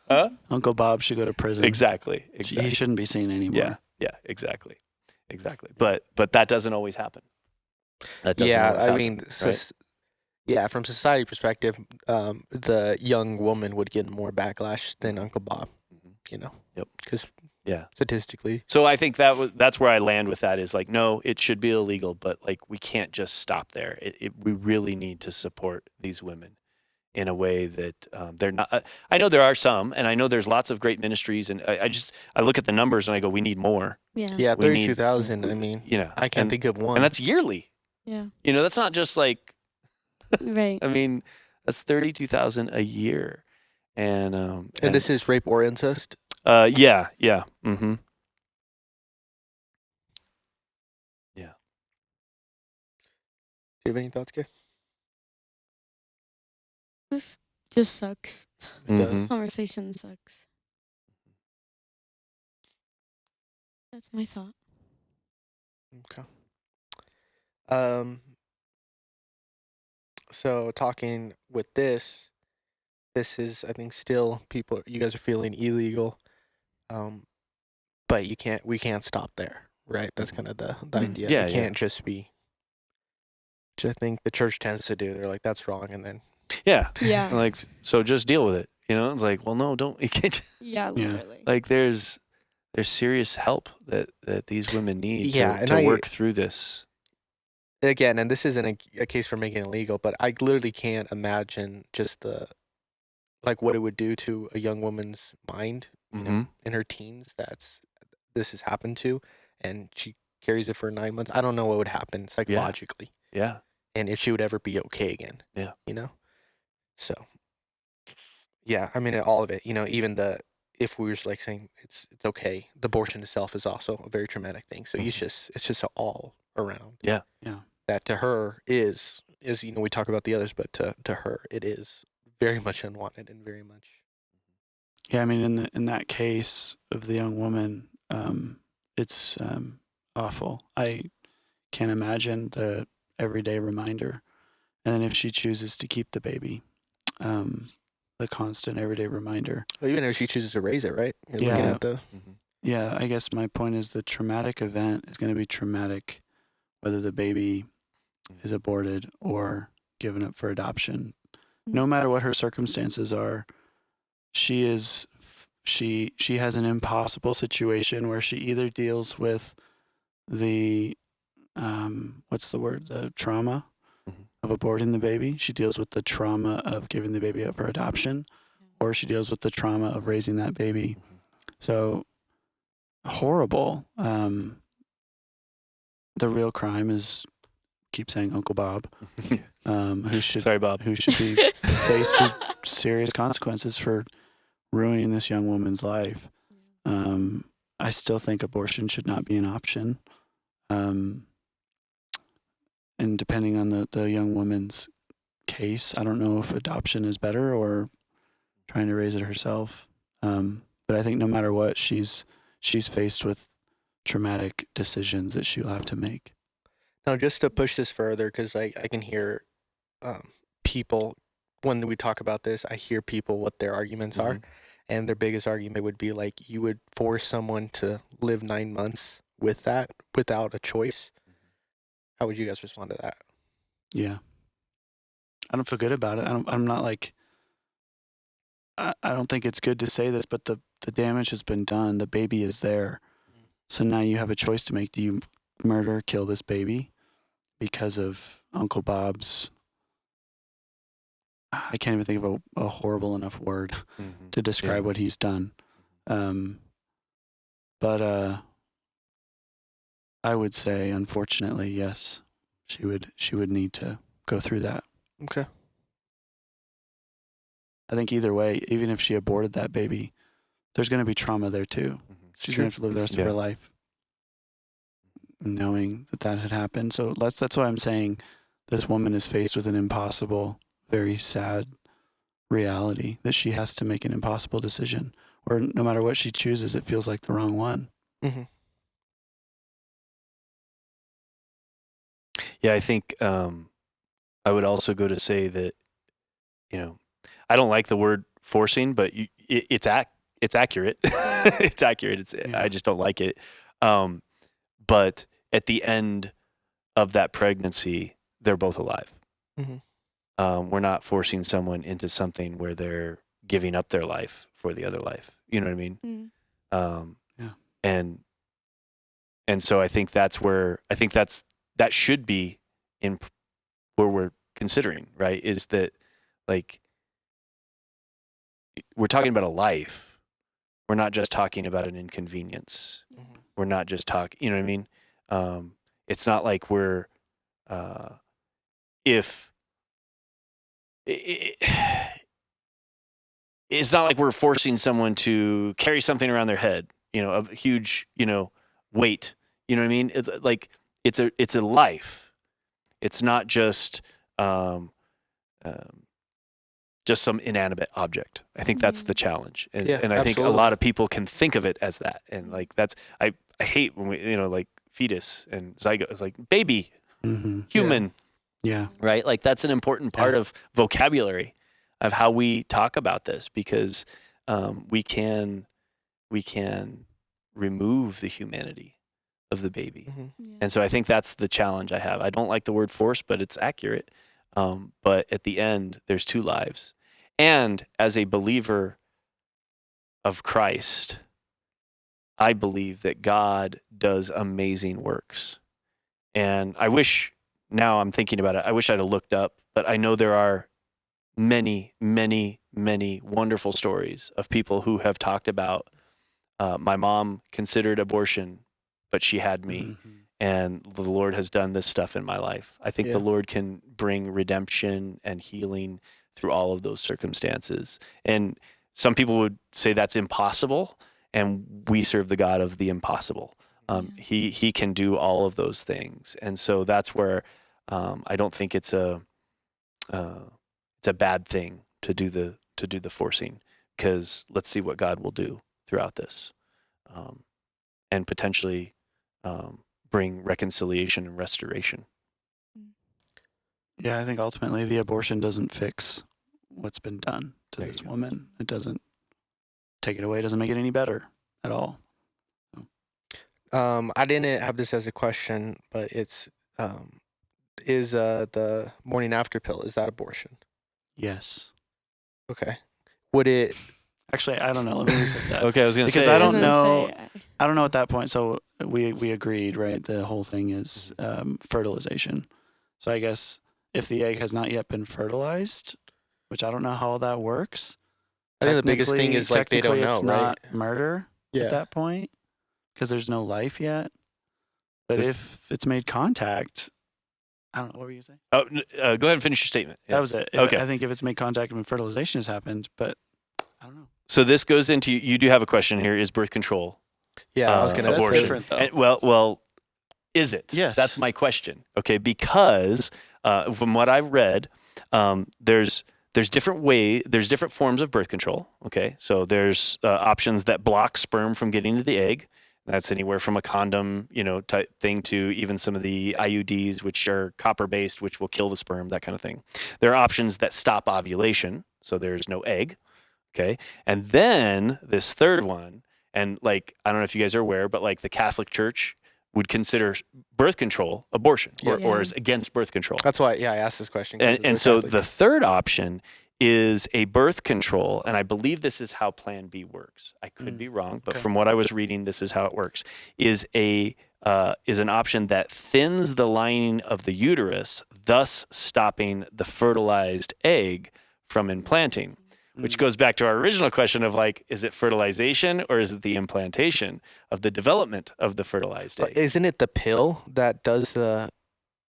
Huh? Uncle Bob should go to prison. Exactly. He shouldn't be seen anymore. Yeah, exactly. But that doesn't always happen. That doesn't Yeah, always I happen, mean, right? from society perspective, the young woman would get more backlash than Uncle Bob. Mhm. Yep. Because Yeah. statistically. So I think that's where I land with that, is like, no, it should be illegal, but like we can't just stop there. We really need to support these women in a way that they're not. I know there are some, and I know there's lots of great ministries, and I look at the numbers and I go, we need more. Yeah. Yeah, We need- 32,000. I mean, I can't think of one. and that's yearly. Yeah. That's not just like, Right. I mean, that's 32,000 a year, and and this is rape or incest. yeah, mm-hmm. Yeah. Do you have any thoughts, Kay? This just sucks. It does. Mhm. Conversation sucks. That's my thought. Okay. So talking with this is, I think, still you guys are feeling illegal, but we can't stop there, right? That's kind of the idea. Yeah, It yeah. can't just be, which I think the church tends to do. They're like, that's wrong, and then Yeah. Yeah. Like, so just deal with it. It's like, well, no, don't. You can't. Yeah, literally. Like, there's serious help that these women need Yeah, and to work through this. again, and this isn't a case for making it illegal, but I literally can't imagine just what it would do to a young woman's mind, Mhm. in her teens. This has happened to, and she carries it for 9 months. I don't know what would happen psychologically, Yeah. and if she would ever be okay again. Yeah. So, yeah, I mean, all of it. Even if we were just like saying it's okay, the abortion itself is also a very traumatic thing. So it's just all around. Yeah. Yeah. That to her is we talk about the others, but to her it is very much unwanted and very much. Yeah, I mean, in that case of the young woman, it's awful. I can't imagine the everyday reminder And then if she chooses to keep the baby, the constant everyday reminder. Well, even if she chooses to raise it, right? You're looking Yeah. at the. Yeah, I guess my point is the traumatic event is going to be traumatic whether the baby is aborted or given up for adoption. No matter what her circumstances are, she has an impossible situation where she either deals with the what's the word? The trauma of aborting the baby. She deals with the trauma of giving the baby up for adoption, or she deals with the trauma of raising that baby. So horrible. The real crime is, keep saying Uncle Bob, who should Sorry, Bob. be faced with serious consequences for ruining this young woman's life. I still think abortion should not be an option. And depending on the young woman's case, I don't know if adoption is better or trying to raise it herself. But I think no matter what, she's faced with traumatic decisions that she'll have to make. Now, just to push this further, because I can hear people, when we talk about this, I hear people what their arguments are. And their biggest argument would be like, you would force someone to live 9 months with that without a choice. How would you guys respond to that? Yeah. I don't feel good about it. I'm not like, I don't think it's good to say this, but the damage has been done. The baby is there. So now you have a choice to make. Do you murder, kill this baby because of Uncle Bob's, I can't even think of a horrible enough word to describe what he's done. But I would say, unfortunately, yes, she would need to go through that. Okay. I think either way, even if she aborted that baby, there's going to be trauma there too. She's going to have to live the rest of her life knowing that had happened. So that's why I'm saying this woman is faced with an impossible, very sad reality that she has to make an impossible decision, or no matter what she chooses, it feels like the wrong one. Yeah, I think I would also go to say that, I don't like the word forcing, but it's accurate. It's accurate. I just don't like it. But at the end of that pregnancy, they're both alive. We're not forcing someone into something where they're giving up their life for the other life. You know what I mean? And so I think that should be in where we're considering, right? Is that like, we're talking about a life. We're not just talking about an inconvenience. We're not just talking, you know what I mean? It's not like we're, it's not like we're forcing someone to carry something around their head, a huge, weight, you know what I mean? It's like, it's a life. It's not just some inanimate object. I think that's the challenge. And I think a lot of people can think of it as that. And like, I hate when we, like fetus and zygote, it's like baby, human. Yeah. Right. Like that's an important part of vocabulary of how we talk about this, because we can remove the humanity of the baby. And so I think that's the challenge I have. I don't like the word force, but it's accurate. But at the end, there's two lives. And as a believer of Christ, I believe that God does amazing works. And I wish, now I'm thinking about it, I wish I'd have looked up, but I know there are many, many, many wonderful stories of people who have talked about, my mom considered abortion, but she had me. And the Lord has done this stuff in my life. I think the Lord can bring redemption and healing through all of those circumstances. And some people would say that's impossible, and we serve the God of the impossible. He can do all of those things. And so that's where I don't think it's a bad thing to do the forcing, because let's see what God will do throughout this, and potentially bring reconciliation and restoration. Yeah, I think ultimately the abortion doesn't fix what's been done to There this you go. woman. It doesn't take it away. It doesn't make it any better at all. I didn't have this as a question, but it's is the morning after pill, is that abortion? Yes. Okay. Would it? Actually, I don't know. Let me rephrase that. Okay, I was gonna Because say I I was don't gonna know. say, I don't know at that point. So we agreed, right? The whole thing is fertilization. So I guess if the egg has not yet been fertilized, which I don't know how that works. I think the biggest thing is like they don't technically know, it's right? not murder at that point because there's no life yet. But This- if it's made contact, I don't know. What were you saying? Oh, go ahead and finish your statement. Yeah. That was it. Okay. I think if it's made contact when fertilization has happened, but I don't know. So this goes into, you do have a question here, is birth control Yeah, I was gonna. That's abortion? different, though. And, well, is it? Yes. That's my question. Okay, because from what I've read, there's different forms of birth control. Okay, so there's options that block sperm from getting to the egg. That's anywhere from a condom, type thing, to even some of the IUDs, which are copper-based, which will kill the sperm, that kind of thing. There are options that stop ovulation, so there's no egg. Okay, and then this third one, and like, I don't know if you guys are aware, but like the Catholic Church would consider birth control abortion, or Yeah. is against birth control. That's why. Yeah, I asked this question. 'Cause And, they're and so Catholic. the third option is a birth control, and I believe this is how Plan B works. I could be wrong, but okay. from what I was reading, this is how it works. Is an option that thins the lining of the uterus, thus stopping the fertilized egg from implanting. Which goes back to our original question of like, is it fertilization or is it the implantation of the development of the fertilized But egg? isn't it the pill that does the?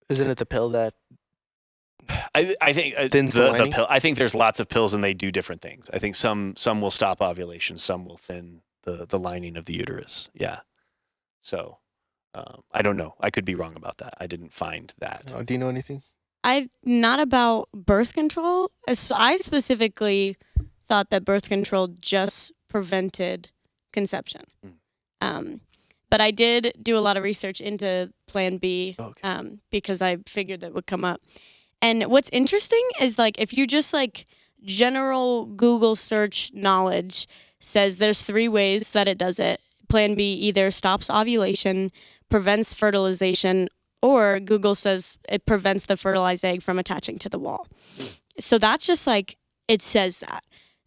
Isn't it the pill that? I think Thins the the lining? pill. I think there's lots of pills and they do different things. I think some will stop ovulation, some will thin the lining of the uterus. Yeah. So I don't know. I could be wrong about that. I didn't find that. Do you know anything? not about birth control. I specifically thought that birth control just prevented conception. But I did do a lot of research into Plan B because I figured that would come up. And what's interesting is like if you just like general Google search knowledge says there's 3 ways that it does it. Plan B either stops ovulation, prevents fertilization, or Google says it prevents the fertilized egg from attaching to the wall. So that's just like, it says that.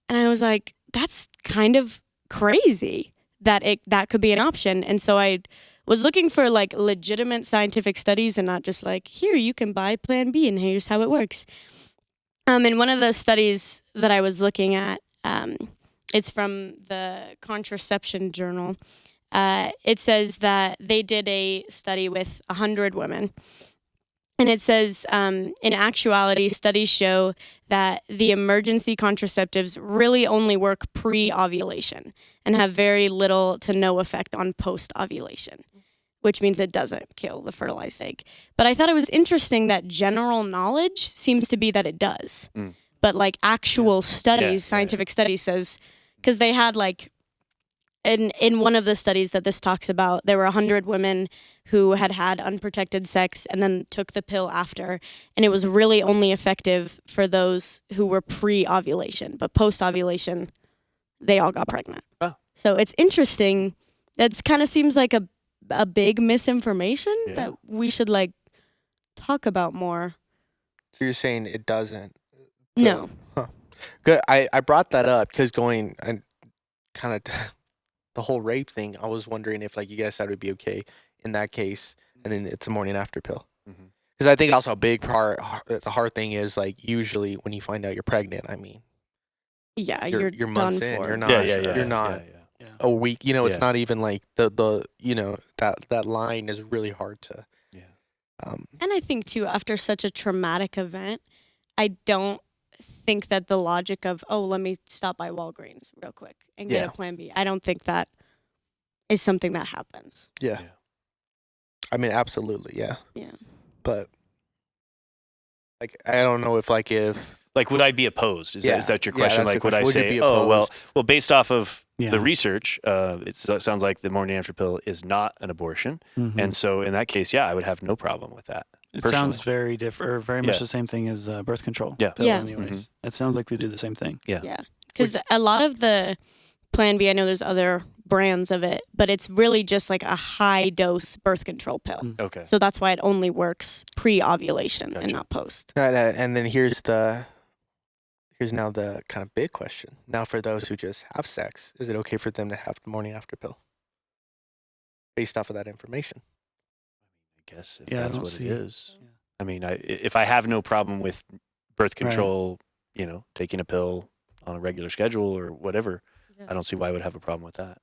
And I was like, that's kind of crazy that that could be an option. And so I was looking for like legitimate scientific studies and not just like, here, you can buy Plan B and here's how it works. And one of the studies that I was looking at, it's from the Contraception Journal. It says that they did a study with 100 women. And it says, in actuality, studies show that the emergency contraceptives really only work pre-ovulation and have very little to no effect on post-ovulation, which means it doesn't kill the fertilized egg. But I thought it was interesting that general knowledge seems to be that it does. But like actual studies, scientific studies says, because they had like, in one of the studies that this talks about, there were 100 women who had had unprotected sex and then took the pill after, and it was really only effective for those who were pre-ovulation, but post-ovulation, they all got pregnant. Oh. So it's interesting. That kind of seems like a big misinformation that we should like talk about more. So you're saying it doesn't? No. Huh. Good. I brought that up because going and kind of the whole rape thing. I was wondering if like you guys thought it would be okay in that case, and then it's a morning after pill. Because I think also a big part, the hard thing is like usually when you find out you're pregnant. I mean, Yeah, you're done months in. for. You're not. You're not a week. It's not even like the that line is really hard to. And I think too, after such a traumatic event, I don't think that the logic of, oh, let me stop by Walgreens real quick and get a Plan B. I don't think that is something that happens. Yeah. I mean, absolutely, yeah. Yeah. But like, I don't know if would I be opposed? Is that your Yeah, question? that's Like, the would I question. Would you say, be oh, well, opposed? based off of Yeah. the research, it sounds like the morning after pill is not an abortion. And so in that case, I would have no problem with that. It personally. sounds very different, or very much Yeah. the same thing as birth control Yeah. pill Yeah. anyways. It sounds like they do the same thing. Yeah. Because a lot of the Plan B, I know there's other brands of it, but it's really just like a high dose birth control pill. Okay. So that's why it only works pre-ovulation and Gotcha. not post. And then here's now the kind of big question. Now, for those who just have sex, is it okay for them to have the morning after pill based off of that information? I guess if Yeah, I that's don't what see- it is. Yeah. I mean, if I have no problem with birth control, taking a pill on a regular schedule or whatever, I don't see why I would have a problem with that.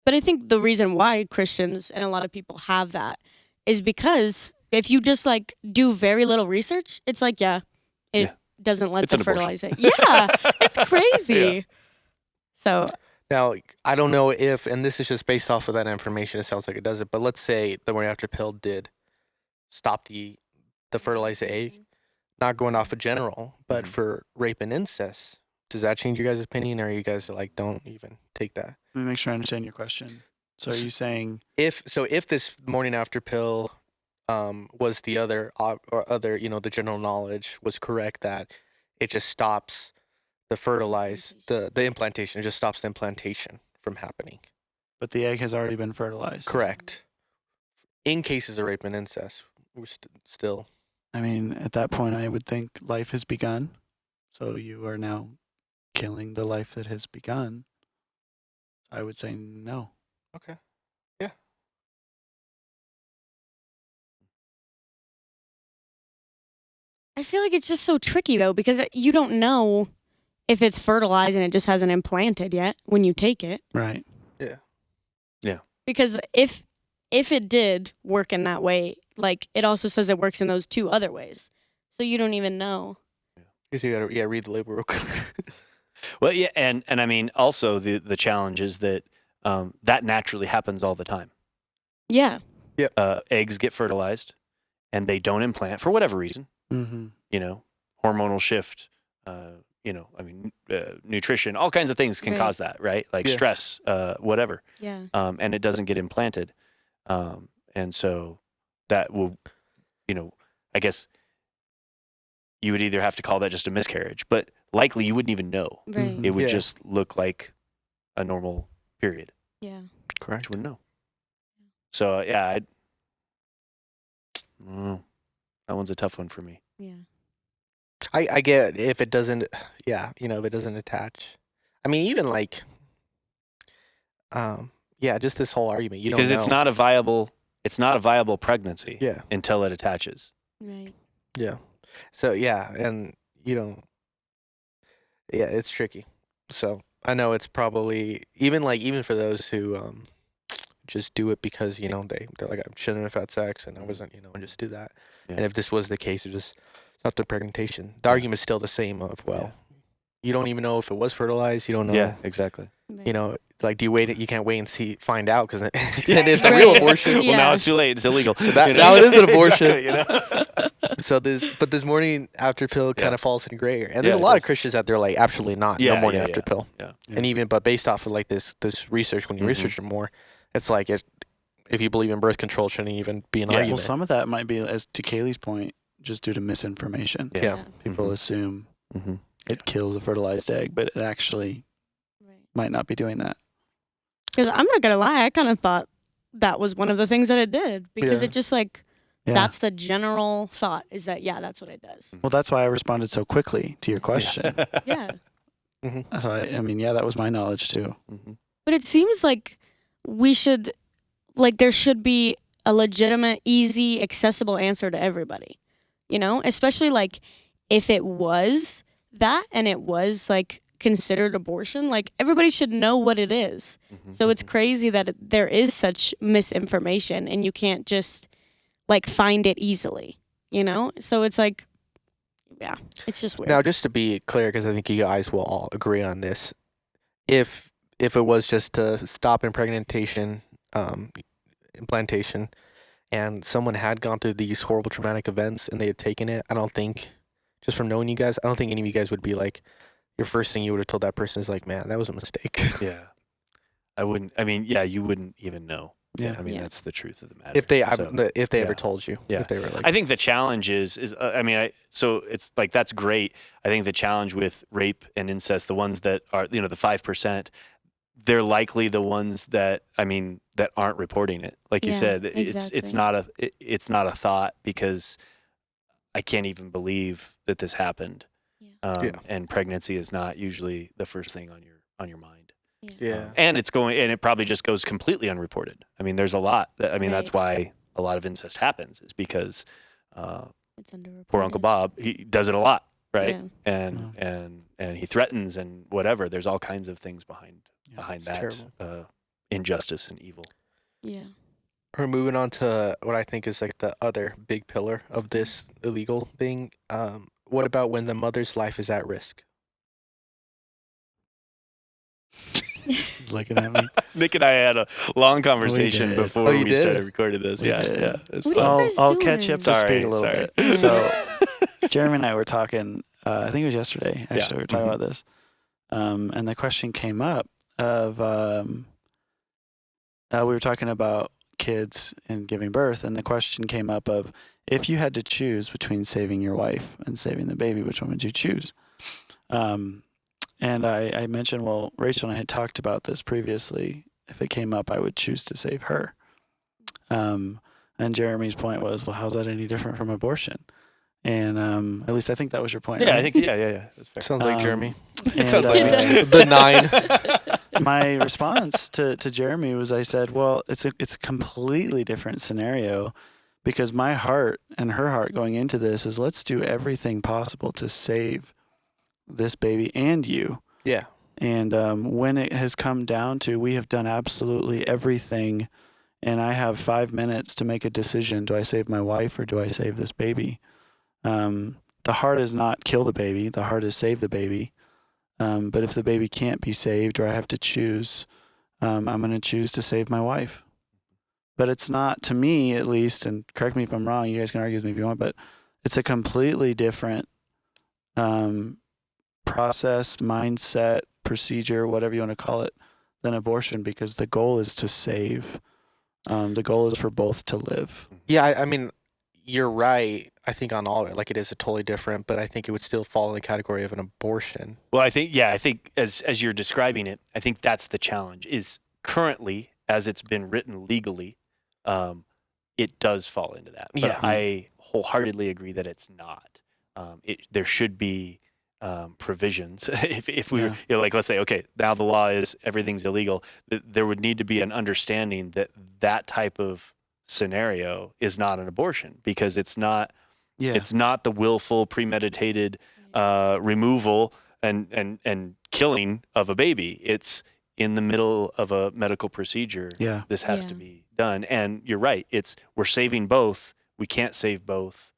But I think the reason why Christians and a lot of people have that is because if you just like do very little research, it's like, it Yeah. doesn't let It's the an abortion. fertilize it. Yeah, it's crazy. So Now, I don't know if, and this is just based off of that information, it sounds like it doesn't, but let's say the morning after pill did stop the fertilized egg, not going off of general, but Mhm. for rape and incest, does that change your guys' opinion, or are you guys like, don't even take that? Let me make sure I understand your question. So are you saying If this morning after pill was the other the general knowledge was correct, that it just stops the the implantation, it just stops the implantation from happening. but the egg has already been fertilized? Correct. In cases of rape and incest, we're still I mean, at that point, I would think life has begun. So you are now killing the life that has begun. I would say no. okay. Yeah. I feel like it's just so tricky though, because you don't know if it's fertilized and it just hasn't implanted yet when you take it. Right. Because if it did work in that way, like it also says it works in those two other ways. So you don't even know. Guess you gotta read the label real quick. Well, yeah, and I mean, also the challenge is that that naturally happens all the time. Yeah. Eggs get fertilized, and they don't implant for whatever reason. Mm-hmm. Hormonal shift. Nutrition, all kinds of things can Right. cause that, right? Like Yeah. stress, whatever. Yeah. And it doesn't get implanted. And so that will, I guess you would either have to call that just a miscarriage, but likely you wouldn't even know. Right. Mhm. It would Yeah. just look like a normal period, Yeah. Correct. which wouldn't know. So, yeah, that one's a tough one for me. Yeah. I get if it doesn't, if it doesn't attach. I mean, even like, just this whole argument. You Because don't know. it's not a viable pregnancy Yeah. until it attaches. Right. Yeah. So and you don't. Yeah, it's tricky. So I know it's probably even for those who just do it because they're like, I shouldn't have had sex and I wasn't and just do that. Yeah. And if this was the case, it just stop the pregnantation. The argument's still the same of you don't even know if it was fertilized. You don't know. Yeah, exactly. Like, do you wait? You can't wait and find out because then it's Right. a real abortion. Well, now Yeah. it's too late. It's illegal. Now it is an abortion. Exactly, So this morning after pill kind Yeah. of falls in gray area. And there's Yeah, a it lot of does. Christians out there like absolutely not. Yeah, No morning yeah, after yeah. pill. Yeah. And but based off of like this research, when you Mhm. research it more, it's like if you believe in birth control, it shouldn't even be an Yeah. Well, argument. some of that might be, as to Kaylee's point, just due to misinformation. Yeah. People Mhm. assume Mhm. it kills a fertilized egg, but it actually Right. might not be doing that. Because I'm not gonna lie, I kind of thought that was one of the things that it did because Yeah. it just like Yeah. that's the general thought is that that's what it does. Well, that's why I responded so quickly to your question. Yeah. So I mean, that was my knowledge too. Mhm. But it seems like there should be a legitimate, easy, accessible answer to everybody. Especially like if it was that and it was like considered abortion, like everybody should know what it is. Mhm. So it's crazy that there is such misinformation and you can't just like find it easily, So it's like, it's just weird. Now, just to be clear, because I think you guys will all agree on this, if it was just to stop implantation, and someone had gone through these horrible traumatic events and they had taken it, I don't think, just from knowing you guys, I don't think any of you guys would be like, your first thing you would have told that person is like, man, that was a mistake. Yeah. I wouldn't. I mean, yeah, you wouldn't even know. Yeah. I mean, Yeah. that's the truth of the matter. If they So, if they ever yeah. told you, Yeah. if they were like, I think the challenge is I mean, so it's like that's great. I think the challenge with rape and incest, the ones that are the 5%, they're likely the ones that that aren't reporting it. Like you Yeah, said, it's exactly. it's not a thought because I can't even believe that this happened. Yeah. And pregnancy is not usually the first thing on your mind. yeah, And it probably just goes completely unreported. I mean, there's a lot that, that's Right. why a lot of incest happens is because It's underreported. poor Uncle Bob, he does it a lot, right? Yeah. And he threatens and whatever. There's all kinds of things behind it's that terrible. injustice and evil. Yeah. We're moving on to what I think is like the other big pillar of this illegal thing. What about when the mother's life is at risk? He's looking at me. Nick and I had a long conversation did. before Oh, you we did? started recording this. We Yeah, did. yeah. It's What are you fun. guys I'll catch you up to doing? speed a little Sorry. bit. So Jeremy and I were talking, I think it was yesterday, actually, we were talking Mhm. about this. And the question came up of, we were talking about kids and giving birth, and the question came up of, if you had to choose between saving your wife and saving the baby, which one would you choose? And I mentioned, well, Rachel and I had talked about this previously. If it came up, I would choose to save her. And Jeremy's point was, well, how's that any different from abortion? And at least I think that was your point. Yeah, right? I think yeah. That's fair. Sounds like Jeremy. It sounds like it The 9. My response to Jeremy was, I said, well, it's a completely different scenario, because my heart and her heart going into this is, let's do everything possible to save this baby and you. Yeah. And when it has come down to, we have done absolutely everything, and I have 5 minutes to make a decision. Do I save my wife or do I save this baby? The heart is not kill the baby. The heart is save the baby. But if the baby can't be saved, or I have to choose, I'm going to choose to save my wife. But it's not, to me at least, and correct me if I'm wrong, you guys can argue with me if you want, but it's a completely different process, mindset, procedure, whatever you want to call it, than abortion, because the goal is to save. The goal is for both to live. Yeah, I mean, you're right. I think on all of it, like it is a totally different, but I think it would still fall in the category of an abortion. Well, I think as you're describing it, I think that's the challenge. Is currently, as it's been written legally, it does fall into that. But Yeah. I wholeheartedly agree that it's not. There should be provisions. if we were, Yeah. like, let's say, okay, now the law is everything's illegal. There would need to be an understanding that that type of scenario is not an abortion, because it's not. Yeah. It's not the willful, premeditated removal and killing of a baby. It's in the middle of a medical procedure. Yeah. This has to Yeah. be done. And you're right. We're saving both. We can't save both,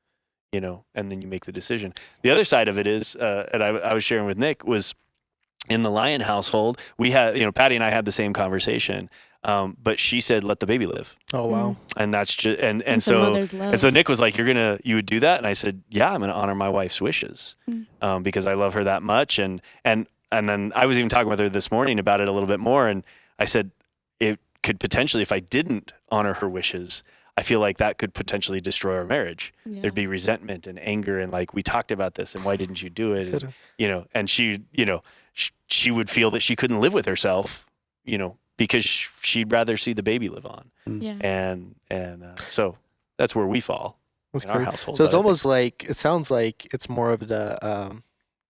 and then you make the decision. The other side of it is, and I was sharing with Nick, was in the Lyon household, we had, Patty and I had the same conversation. But she said, let the baby live. Oh wow. And that's just, and It's a so, mother's love. and so Nick was like, you would do that? And I said, yeah, I'm going to honor my wife's wishes, because I love her that much. And then I was even talking with her this morning about it a little bit more. And I said, it could potentially, if I didn't honor her wishes, I feel like that could potentially destroy our marriage. Yeah. There'd be resentment and anger. And like, we talked about this, and why didn't you do it? Could've. And, and she, she would feel that she couldn't live with herself, because she'd rather see the baby live on. Yeah. And so that's where we fall That's in our crazy. household. So it's almost like, it sounds like it's more of the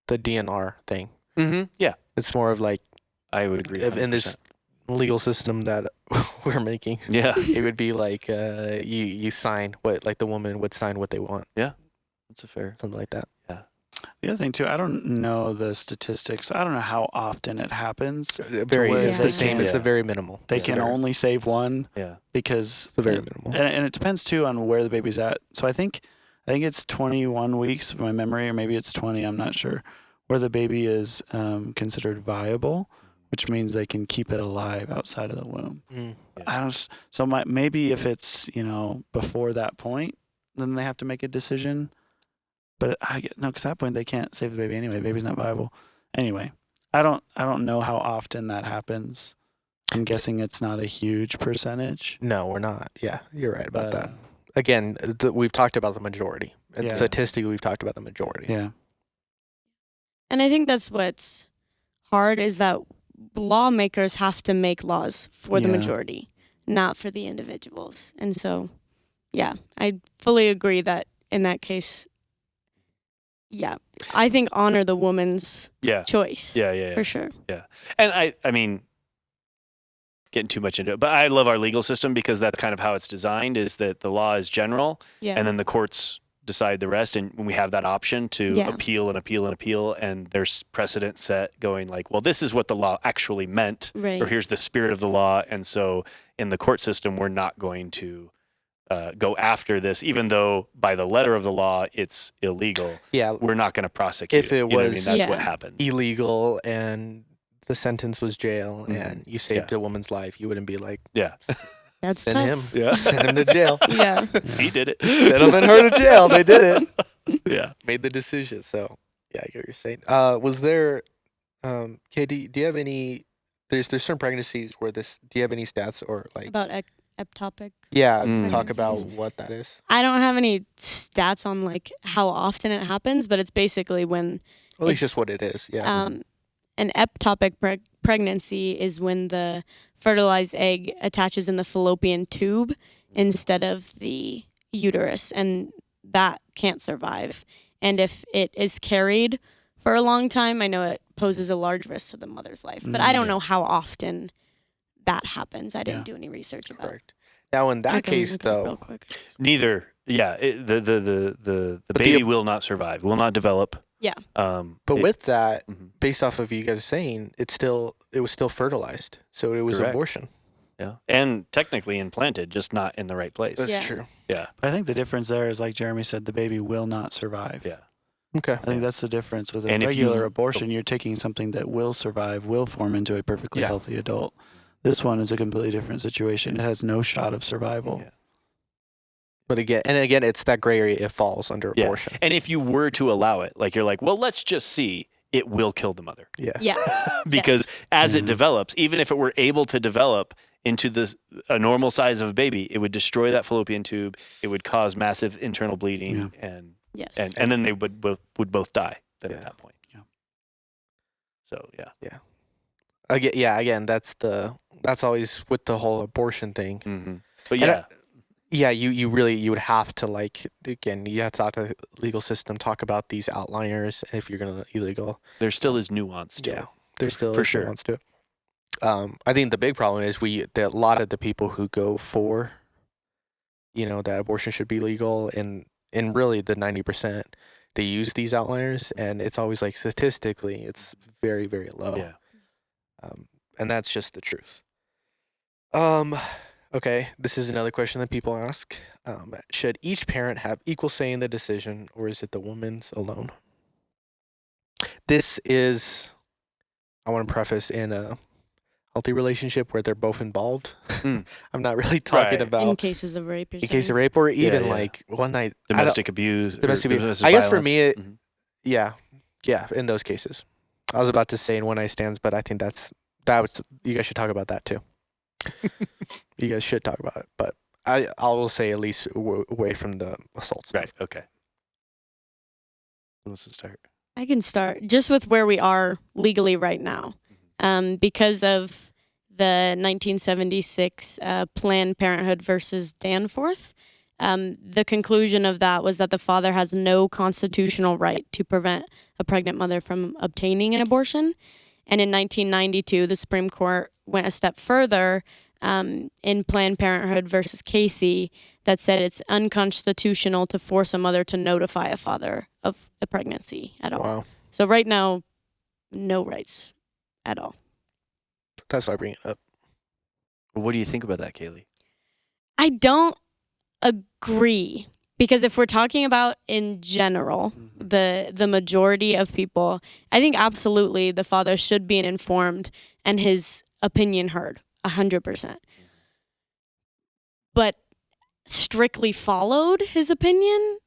DNR thing. Yeah, It's more of like, I would agree. in this 100%. legal system that we're making, Yeah, it would be like you sign what, like the woman would sign what they want, that's a fair. something like that. The other thing too, I don't know the statistics. I don't know how often it happens. Very, where it's they the same. It's can- the very minimal. They It's can very- only save one, Yeah, because It's the very and, minimal. and it depends too on where the baby's at. So I think it's 21 weeks from my memory, or maybe it's 20. I'm not sure, where the baby is considered viable, which means they can keep it alive outside of the womb. Mm. I don't. So maybe if it's before that point, then they have to make a decision. But because at that point they can't save the baby anyway. The baby's not viable. Anyway, I don't know how often that happens. I'm guessing it's not a huge percentage. No, we're not. Yeah, you're right about But, that. Again, we've talked about the majority. And Yeah. statistically, we've talked about the majority. Yeah. And I think that's what's hard is that lawmakers have to make laws for the Yeah. majority, not for the individuals. And so, yeah, I fully agree that in that case, yeah, I think honor the woman's Yeah. choice. Yeah. For sure. And I mean, getting too much into it, but I love our legal system because that's kind of how it's designed, is that the law is general Yeah. and then the courts decide the rest. And when we have that option to Yeah. appeal and appeal and appeal, and there's precedent set going like, well, this is what the law actually meant, Right. or here's the spirit of the law. And so in the court system, we're not going to go after this, even though by the letter of the law, it's illegal. Yeah, We're not going to prosecute. If it You know what I was- mean? That's what Yeah. happens. illegal and the sentence was jail Mhm. and you saved a woman's life, you wouldn't be like, Yeah. That's send tough. him, Yeah. send him to jail. Yeah. He did it. Send him and her to jail. They did it. Yeah. Made the decision. So, yeah, I get what you're saying. Was there, Katie, do you have any, there's certain pregnancies where do you have any stats or like, About ectopic. yeah, Mm. talk about Pregnancies. what that is? I don't have any stats on like how often it happens, but it's basically when At least just what it is. Yeah. an ectopic pregnancy is when the fertilized egg attaches in the fallopian tube instead of the uterus, and that can't survive. And if it is carried for a long time, I know it poses a large risk to the mother's life, but I don't Yeah. know how often that happens. I didn't Yeah. do any research about it. Correct. Now, in I that can case, look it up real though, quick. Neither. Yeah. The But baby will not survive, will not develop. Yeah. but it- with that, Mhm. based off of you guys saying, it was still fertilized, so it was Correct. abortion. Yeah. And technically implanted, just not in the right place. That's Yeah. true. Yeah. But I think the difference there is, like Jeremy said, the baby will not survive. Yeah. Okay. I think that's the difference with a And if you- regular abortion. You're taking something that will survive, will form into a perfectly Yeah. healthy adult. This one is a completely different situation. It has no shot of survival. Yeah. But again, it's that gray area. It falls under Yeah. abortion. And if you were to allow it, like you're like, well, let's just see, it will kill the mother. Yeah. Yeah. Because as it Mhm. develops, even if it were able to develop into a normal size of a baby, it would destroy that fallopian tube. It would cause massive internal bleeding, and Yes. then they would both die then Yeah. at that point. Yeah. So yeah. Again, that's always with the whole abortion thing. Mm-hmm. But And yeah. Yeah, you would have to, like, again, you have to talk to the legal system, talk about these outliers if you're gonna illegal. There still is nuance to Yeah, it. there's still For sure. wants to. I think the big problem is that a lot of the people who go for, that abortion should be legal, and really the 90%, they use these outliers, and it's always like statistically, it's very, very low. Yeah. And that's just the truth. Okay, this is another question that people ask. Should each parent have equal say in the decision, or is it the woman's alone? This is, I want to preface, in a healthy relationship where they're both involved. Mm. I'm not really talking Right. about in cases of rape. in case of rape, or even yeah. like one night. Domestic abuse. or Domestic abuse. domestic I guess for violence. me, Mhm. Yeah, in those cases. I was about to say in one night stands, but I think you guys should talk about that too. You guys should talk about it, but I will say at least away from the assault stuff. Right. Okay. Who wants to start? I can start just with where we are legally right now. Because of the 1976 Planned Parenthood versus Danforth, the conclusion of that was that the father has no constitutional right to prevent a pregnant mother from obtaining an abortion. And in 1992, the Supreme Court went a step further in Planned Parenthood versus Casey that said it's unconstitutional to force a mother to notify a father of a pregnancy at all. Wow, So right now, no rights at all. that's why I bring it up. Well, what do you think about that, Kaylee? I don't agree, because if we're talking about in general, the majority of people, I think absolutely the father should be informed and his opinion heard 100%. But strictly followed his opinion,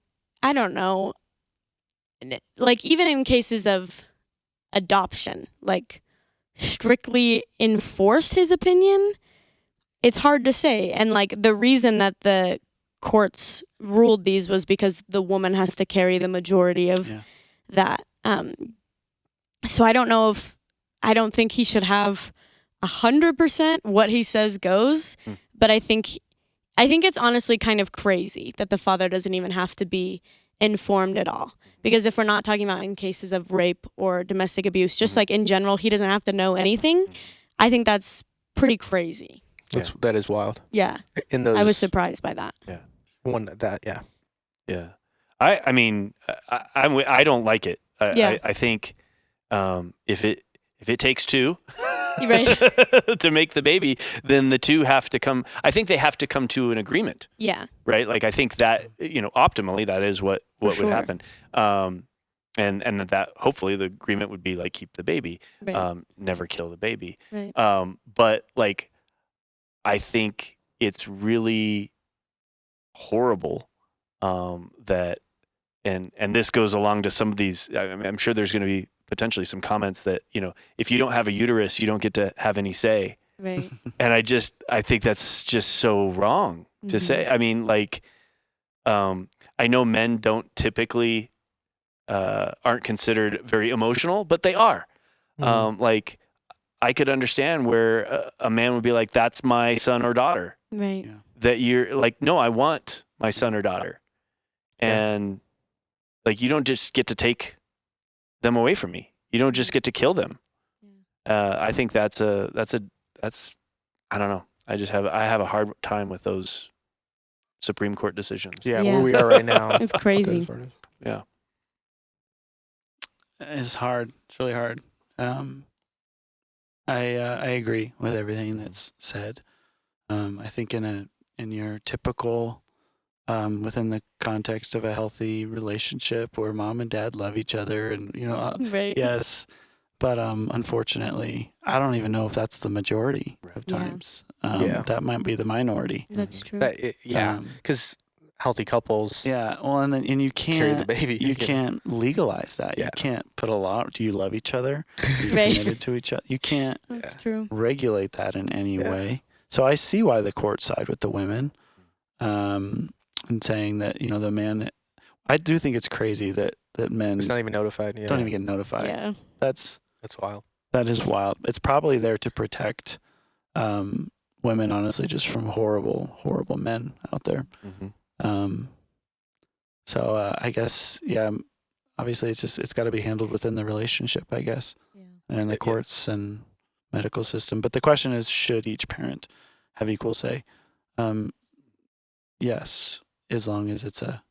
I don't know. Like even in cases of adoption, like strictly enforced his opinion, it's hard to say. And like the reason that the courts ruled these was because the woman has to carry the majority of that. So I don't think he should have 100% what he says goes, but I think it's honestly kind of crazy that the father doesn't even have to be informed at all. Because if we're not talking about in cases of rape or domestic abuse, just like in general, he doesn't have to know anything. I think that's pretty crazy. That is wild. Yeah. I was surprised by that. Yeah. Yeah. I mean, I don't like it. I think if it takes two Right. to make the baby, then the two have to come. I think they have to come to an agreement. Yeah. Right. Like I think that optimally that is what would happen. And that hopefully the agreement would be like keep the baby, Right. never kill the baby. Right. But like I think it's really horrible that and this goes along to some of these. I'm sure there's going to be potentially some comments that if you don't have a uterus, you don't get to have any say. Right. And I think that's just so wrong to say. I mean, like, I know men don't typically aren't considered very emotional, but they are. Like, I could understand where a man would be like, "That's my son or daughter." Right. Yeah. That you're like, "No, I want my son or daughter," and like you don't just get to take them away from me. You don't just get to kill them. I think that's I don't know. I have a hard time with those Supreme Court decisions. Yeah, where we are right now. It's crazy. Yeah. It's hard. It's really hard. I agree with everything that's said. I think in your typical within the context of a healthy relationship where mom and dad love each other and Right. yes, but unfortunately I don't even know if that's the majority of times. That might be the minority. That's true. Because healthy couples Well, and you can't carry the baby. you can't legalize that. You can't put a law. Do you love each other? Are you Right. committed to each other? You can't That's true. regulate that in any way. So I see why the court side with the women, and saying that the man. I do think it's crazy that men It's not even notified. don't even get notified. Yeah. That's wild. That is wild. It's probably there to protect women, honestly, just from horrible, horrible men out there. So I guess, obviously it's got to be handled within the relationship, I guess, and the courts and medical system. But the question is, should each parent have equal say? Yes, as long as it's a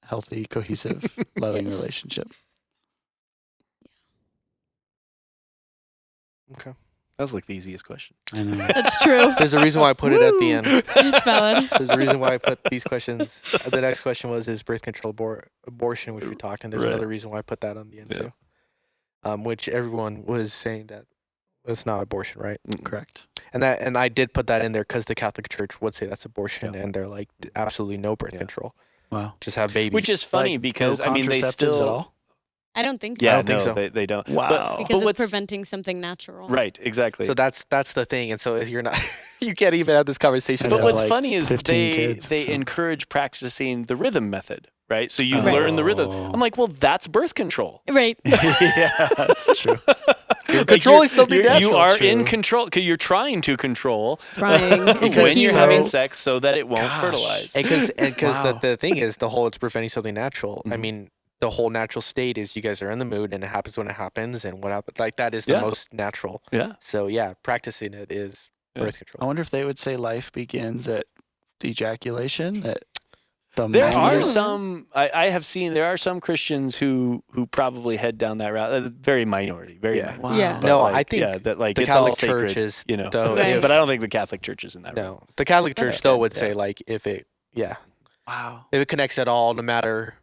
healthy, cohesive, loving relationship. Okay. That was like the easiest question. I know. That's true. There's a reason why I put it at the end. It's valid. There's a reason why I put these questions. The next question was, is birth control abortion, which we talked, and there's another reason why I put that on the end too. Which everyone was saying that it's not abortion, right? Correct. And I did put that in there because the Catholic Church would say that's abortion, and they're like absolutely no birth control. Wow. Just have babies. Which is funny Like, because no I mean they contraceptives still at all? I don't think so. Yeah, I don't think so. They don't. Wow. Because but it's preventing something natural. Right, exactly. So that's the thing, and so if you're not, you can't even have this conversation. But Yeah, what's like funny is 15 they kids, so. encourage practicing the rhythm method, right? So you Right. learn the rhythm. I'm like, well, that's birth control. Right. Yeah, that's true. You're controlling something You natural. are true. in control because you're trying to control Trying. is the when key you're word. having sex so that it won't Gosh. fertilize. And because Wow. the thing is, the whole it's preventing something natural. I Mhm. mean, the whole natural state is you guys are in the mood, and it happens when it happens, and what happens, like that is the Yeah. most natural. Yeah. So practicing it is birth I control. wonder if they would say life begins at ejaculation. That the There moment- are some. I have seen there are some Christians who probably head down that route. Very minority. Very Yeah. minority. Wow. Yeah. No, like, I think that like the it's all Catholic sacred, Church is though. Right. But I don't think the Catholic Church is in that route. No, the Catholic Church Okay. though would Yeah. say like if it Wow. if it connects at all, no matter.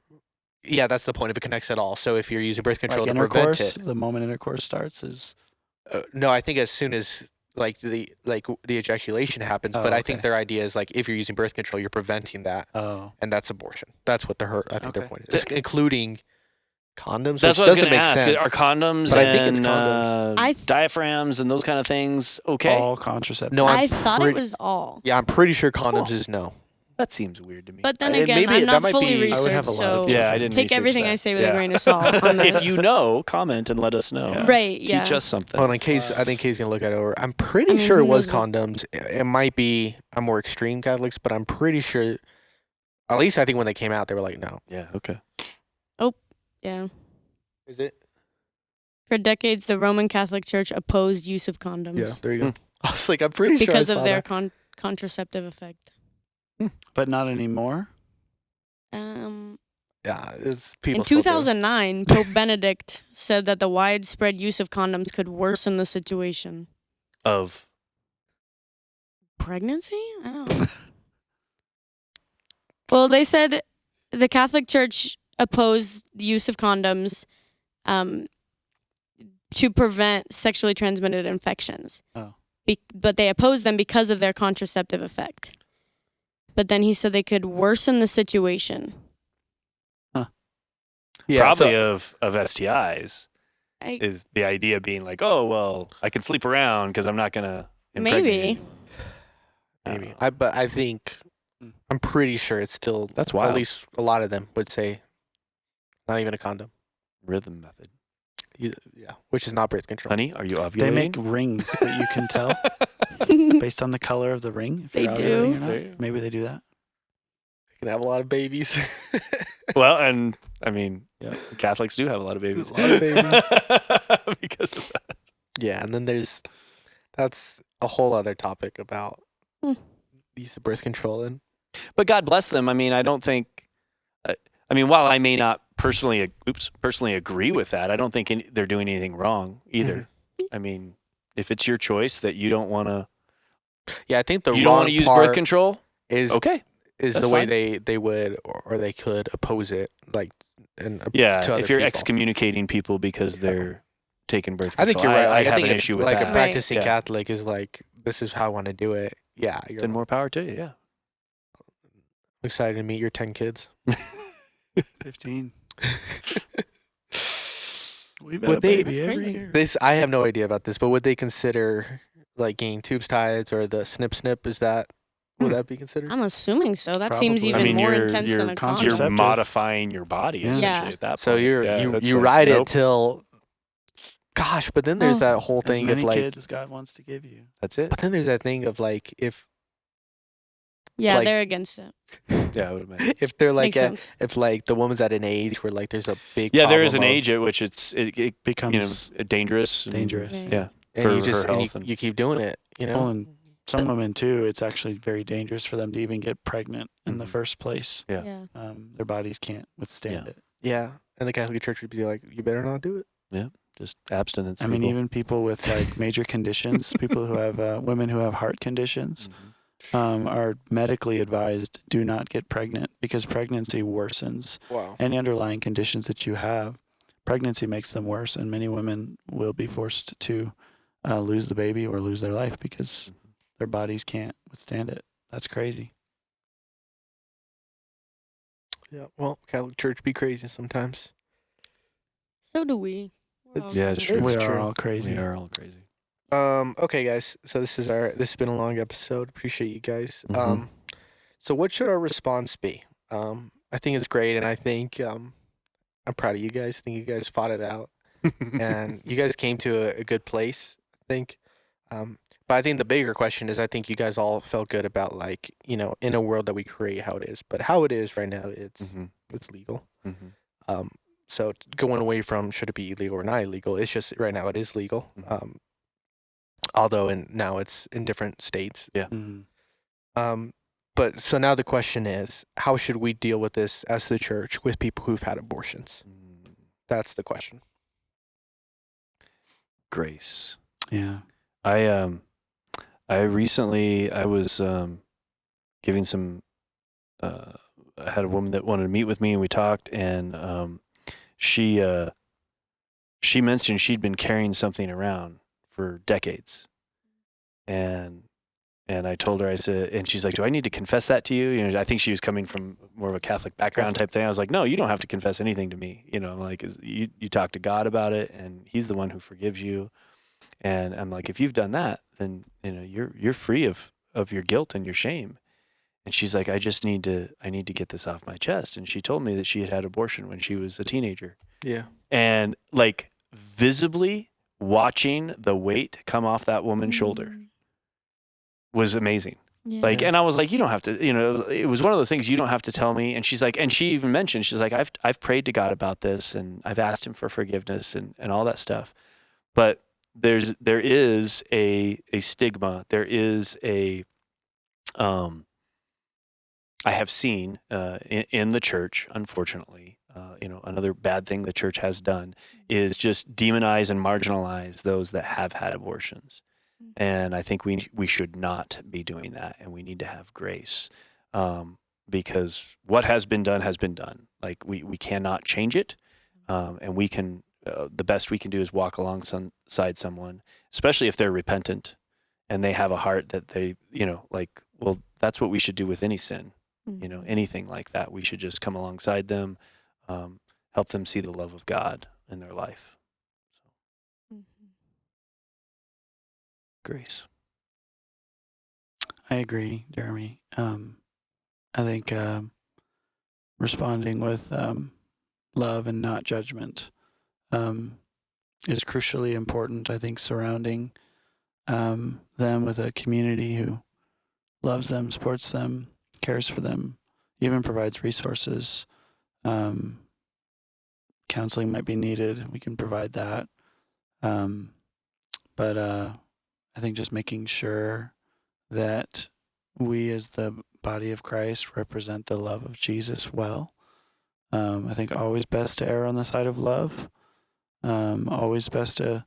Yeah, that's the point. If it connects at all, so if you're using birth control Like to prevent intercourse, it, the moment intercourse starts is no, I think as soon as the ejaculation happens. Oh, But I okay. think their idea is like if you're using birth control, you're preventing that, oh and that's abortion. That's what I think their Okay. point is, including condoms. That's which what I was doesn't going to make ask. sense. Are condoms But I think and it's condoms. diaphragms and those kind of things okay? All contraceptives. No, I thought it was all. Yeah, I'm pretty sure condoms is no. That seems weird to me. But then Maybe again, I'm that not might fully be- researched, I would have a lot of so yeah, I didn't take research everything that. I say with Yeah. a grain of salt on this. If you know, comment and let us know. Yeah. Right, yeah. Teach us something. Hold on, I think Kay's gonna look it over. I'm pretty I mean, sure it who was knows what- condoms. It might be a more extreme Catholics, but I'm pretty sure. At least I think when they came out, they were like, no. Yeah, okay. Yeah. Is it? For decades, the Roman Catholic Church opposed use of condoms Yeah. There you go. I was like, I'm pretty sure because I of saw their that. contraceptive effect. But not anymore. Yeah, it's people. In still do. 2009, Pope Benedict said that the widespread use of condoms could worsen the situation. Of Pregnancy? I don't know. Well, they said the Catholic Church opposed the use of condoms to prevent sexually transmitted infections. Oh. But they opposed them because of their contraceptive effect. But then he said they could worsen the situation. Yeah, probably so- of STIs is the idea being like, oh, well, I can sleep around because I'm not going to Maybe. maybe. But I think I'm pretty sure it's still. That's wild. At least a lot of them would say, not even a condom. Rhythm method. Yeah, which is not birth control. Honey, are you ovulating? They make rings that you can tell based on the color of the ring. If They you're do. ovulating or not. There you go. Maybe they do that. You can have a lot of babies. Well, and I mean, Yeah. Catholics do have a lot of babies. A lot of babies. Because of that. Yeah, and then that's a whole other topic about use of birth control and But God bless them. I mean, I don't think. I mean, while I may not personally agree with that, I don't think they're doing anything wrong either. I mean, if it's your choice that you don't want to, yeah, I think the you don't wrong want to use part birth control, is okay. is that's the way fine. they would or they could oppose it, like and to Yeah, other if you're people. excommunicating people because they're taking birth I control, think you're right. I Like, I have think an if, issue with like that. a practicing Yeah. Catholic is like, this is how I want to do it. Yeah, you're Then more power to you. Yeah. excited to meet your 10 kids. 15. We've Would had a they- baby That's every crazy. year. This I have no idea about this, but would they consider like getting tubes tied or the snip? Is that would that be considered? I'm assuming so. That seems Probably. even I mean, more you're- intense you're than a You're condom. contraceptive. modifying your body Yeah. essentially Yeah. at that point. So Yeah, that's you like, ride nope, it till, gosh. But then there's Oh. that whole As thing many of like, kids as God wants to give you. That's it. but then there's that thing of like Yeah, like- they're against it. Yeah, I would imagine. if they're like Makes sense. if like the woman's at an age where like there's a big Yeah, there is an problem of- age at which it Becomes dangerous. and- dangerous. Right. Yeah. and for you just her and health and- you keep doing it, you know. Well, and some women too, it's actually very dangerous for them to even get pregnant in the Mhm. first place. Yeah. Their bodies can't withstand Yeah. it. Yeah, and the Catholic Church would be like, you better not do it. Just abstinence. I mean, people. even people with like major conditions, people who have women who have heart conditions, Mhm. are medically advised do not get pregnant because pregnancy worsens Wow. any underlying conditions that you have. Pregnancy makes them worse, and many women will be forced to lose the baby or lose their life because their bodies can't withstand it. That's crazy. Yeah. Well, Catholic Church be crazy sometimes. So do we. We're all Yeah, it's crazy. true. We It's are true. all crazy. We are all crazy. Okay, guys. So this has been a long episode. Appreciate you guys. Mhm. So what should our response be? I think it's great, and I think I'm proud of you guys. I think you guys fought it out, and you guys came to a good place. I think. But I think the bigger question is, I think you guys all felt good about like, you know, in a world that we create how it is, but how it is right now, it's legal. Mhm. So going away from should it be illegal or not illegal, it's just right now it is legal. Mhm. Although now it's in different states. Mhm. But so now the question is, how should we deal with this as the church with people who've had abortions? Mm. That's the question. Grace. Yeah. I recently I was giving some. I had a woman that wanted to meet with me, and we talked, and she mentioned she'd been carrying something around for decades, and And I told her, I said, and she's like, do I need to confess that to you? You know, I think she was coming from more of a Catholic background type thing. I was like, no, you don't have to confess anything to me. You know, like you talk to God about it, and He's the one who forgives you. And I'm like, if you've done that, then, you know, you're free of your guilt and your shame. And she's like, I need to get this off my chest. And she told me that she had had abortion when she was a teenager. Yeah. And like visibly watching the weight come off that woman's shoulder was amazing. Yeah. Like, and I was like, you don't have to, you know, it was one of those things you don't have to tell me. And she's like, and she even mentioned, she's like, I've prayed to God about this, and I've asked Him for forgiveness and all that stuff. But there is a stigma. There is I have seen in the church, unfortunately, you know, another bad thing the church has done is just demonize and marginalize those that have had abortions. And I think we should not be doing that, and we need to have grace, because what has been done has been done. Like we cannot change it, and we can the best we can do is walk alongside someone, especially if they're repentant and they have a heart that they, you know, like, well, that's what we should do with any sin. You know, anything like that, we should just come alongside them, help them see the love of God in their life. So, grace. I agree, Jeremy. I think responding with love and not judgment is crucially important. I think surrounding them with a community who loves them, supports them, cares for them, even provides resources. Counseling might be needed. We can provide that. But I think just making sure that we as the body of Christ represent the love of Jesus well. I think always best to err on the side of love. Always best to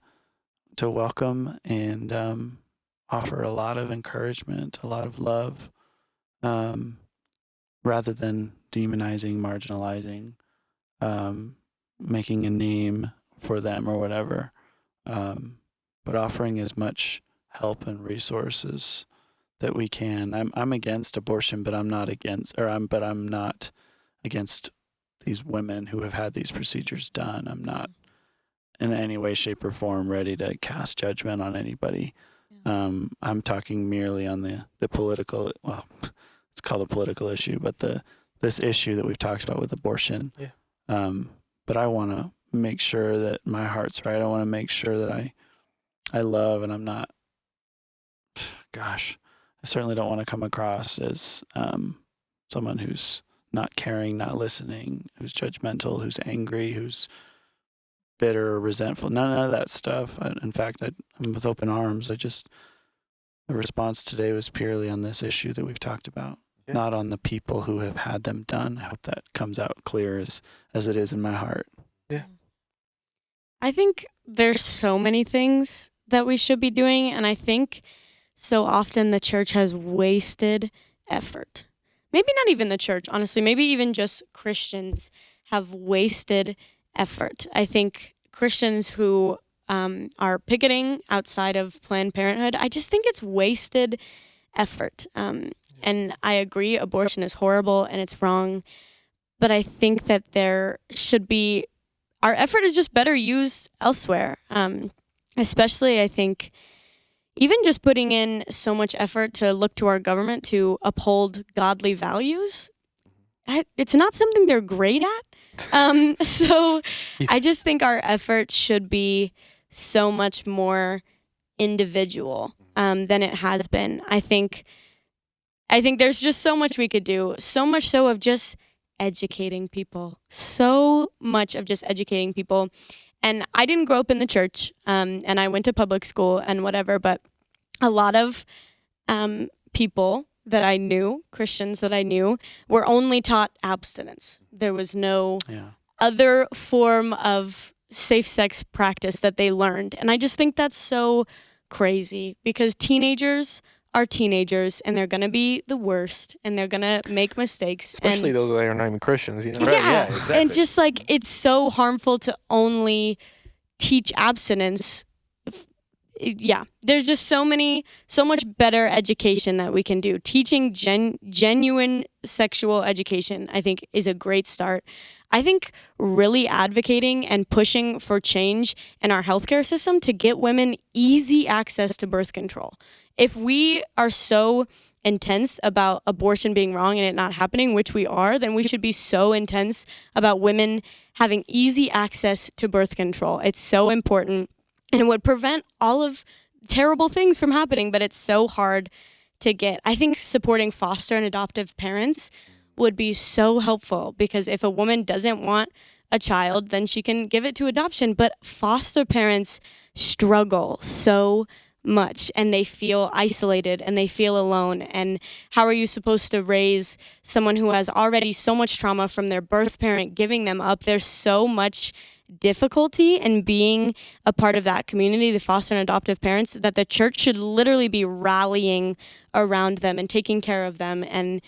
welcome and offer a lot of encouragement, a lot of love, rather than demonizing, marginalizing, making a name for them or whatever. But offering as much help and resources that we can. I'm against abortion, but I'm not against these women who have had these procedures done. I'm not in any way, shape, or form ready to cast judgment on anybody. I'm talking merely on the political, well, it's called a political issue, but this issue that we've talked about with abortion. Yeah. But I want to make sure that my heart's right. I want to make sure that I love, and I'm not, gosh, I certainly don't want to come across as someone who's not caring, not listening, who's judgmental, who's angry, who's bitter or resentful. None of that stuff. In fact, I'm with open arms. The response today was purely on this issue that we've talked about, not on the people who have had them done. I hope that comes out clear as it is in my heart. Yeah. I think there's so many things that we should be doing, and I think so often the church has wasted effort. Maybe not even the church, honestly. Maybe even just Christians have wasted effort. I think Christians who are picketing outside of Planned Parenthood, I just think it's wasted effort. And I agree, abortion is horrible and it's wrong, but I think that there should be, our effort is just better used elsewhere. Especially, I think, even just putting in so much effort to look to our government to uphold godly values, it's not something they're great at. So I just think our effort should be so much more individual than it has been. I think there's just so much we could do, so much so of just educating people, so much of just educating people. And I didn't grow up in the church, and I went to public school and whatever, but a lot of people that I knew, Christians that I knew, were only taught abstinence. There was no other form of safe sex practice that they learned. And I just think that's so crazy, because teenagers are teenagers and they're going to be the worst and they're going to make mistakes. Especially those that are not even Christians, you know? Right, yeah, exactly. And just like, it's so harmful to only teach abstinence. yeah, there's just so much better education that we can do. Teaching genuine sexual education, I think, is a great start. I think really advocating and pushing for change in our healthcare system to get women easy access to birth control. If we are so intense about abortion being wrong and it not happening, which we are, then we should be so intense about women having easy access to birth control. It's so important. And it would prevent all of terrible things from happening, but it's so hard to get. I think supporting foster and adoptive parents would be so helpful, because if a woman doesn't want a child, then she can give it to adoption. But foster parents struggle so much, and they feel isolated and they feel alone. And how are you supposed to raise someone who has already so much trauma from their birth parent giving them up? There's so much difficulty in being a part of that community, the foster and adoptive parents, that the church should literally be rallying around them and taking care of them and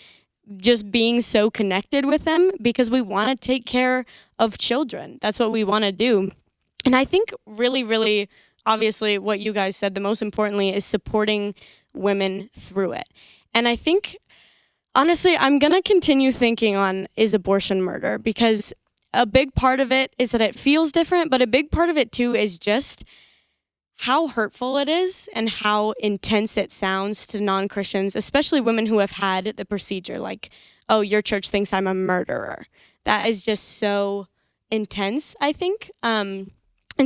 just being so connected with them, because we want to take care of children. That's what we want to do. And I think really, really, obviously what you guys said, the most importantly is supporting women through it. And I think, honestly, I'm going to continue thinking on, is abortion murder? Because a big part of it is that it feels different, but a big part of it too is just how hurtful it is and how intense it sounds to non-Christians, especially women who have had the procedure. Like, oh, your church thinks I'm a murderer. That is just so intense, I think. And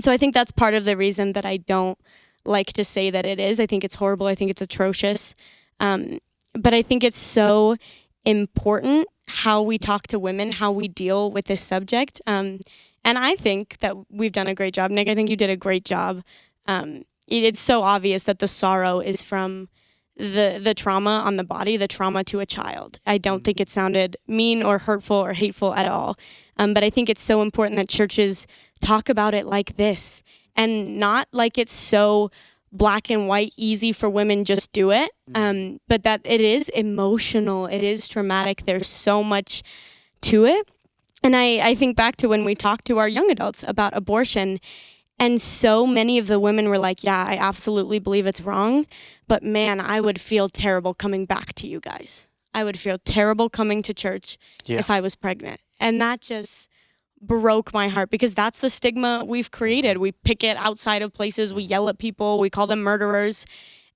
so I think that's part of the reason that I don't like to say that it is. I think it's horrible. I think it's atrocious. But I think it's so important how we talk to women, how we deal with this subject. And I think that we've done a great job. Nick, I think you did a great job. It's so obvious that the sorrow is from the trauma on the body, the trauma to a child. I don't think it sounded mean or hurtful or hateful at all. But I think it's so important that churches talk about it like this, and not like it's so black and white, easy for women, just do it. But that it is emotional, it is traumatic. There's so much to it. And I think back to when we talked to our young adults about abortion, and so many of the women were like, yeah, I absolutely believe it's wrong, but man, I would feel terrible coming back to you guys. I would feel terrible coming to church if I was pregnant. And that just broke my heart, because that's the stigma we've created. We picket outside of places, we yell at people, we call them murderers.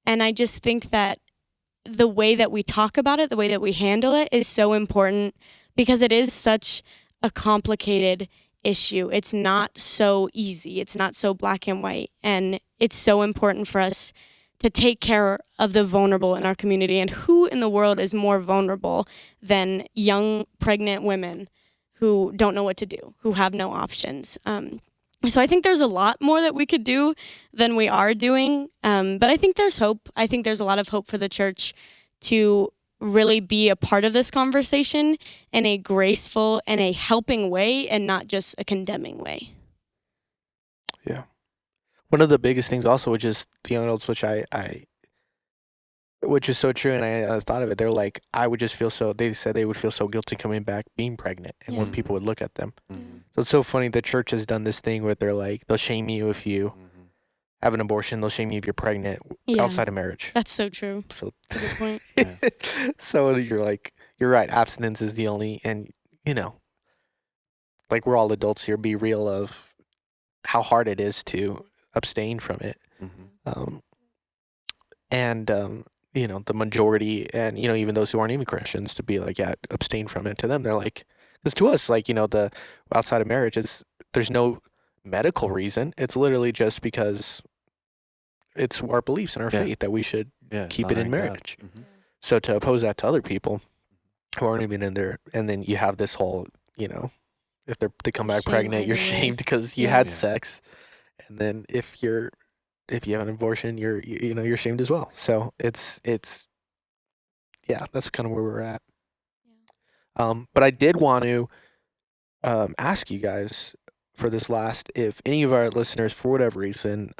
And I just think that the way that we talk about it, the way that we handle it is so important, because it is such a complicated issue. It's not so easy. It's not so black and white. And it's so important for us to take care of the vulnerable in our community. And who in the world is more vulnerable than young pregnant women who don't know what to do, who have no options? So I think there's a lot more that we could do than we are doing. But I think there's hope. I think there's a lot of hope for the church to really be a part of this conversation in a graceful and a helping way, and not just a condemning way. Yeah. One of the biggest things also, which is the young adults, which which is so true, and I thought of it. They're like, they said they would feel so guilty coming back being pregnant, and when people would look at them. So it's so funny. The church has done this thing where they're like, they'll shame you if you have an abortion. They'll shame you if you're pregnant outside of marriage. That's so true. So That's a good point. So you're like, you're right. Abstinence is the only, and like we're all adults here. Be real of how hard it is to abstain from it. The majority, and even those who aren't even Christians, to be like, yeah, abstain from it. To them, they're like, because to us, like, the outside of marriage, there's no medical reason. It's literally just because it's our beliefs and our faith that we should keep it in marriage. So to oppose that to other people who aren't even in there, and then you have this whole, if they come back Shame pregnant, you're either way. shamed because you had sex, and then if you have an abortion, you're shamed as well. So it's that's kind of where we're at. But I did want to ask you guys for this last, if any of our listeners, for whatever reason,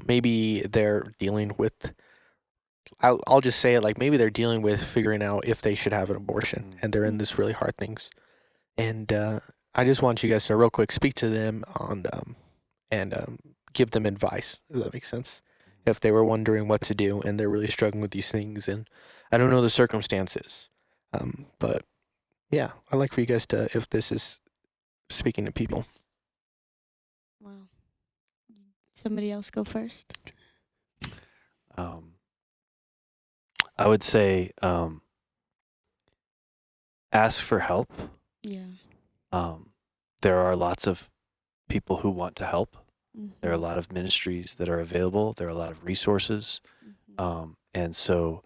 maybe they're dealing with, I'll just say it, like maybe they're dealing with figuring out if they should have an abortion, and they're in this really hard things. And I just want you guys to real quick speak to them on and give them advice, if that makes sense. If they were wondering what to do and they're really struggling with these things, and I don't know the circumstances, but yeah, I'd like for you guys to, if this is speaking to people. Wow. Somebody else go first. I would say ask for help. Yeah. There are lots of people who want to help. There are a Mhm. lot of ministries that are available. There are a lot of resources. Mhm. And so,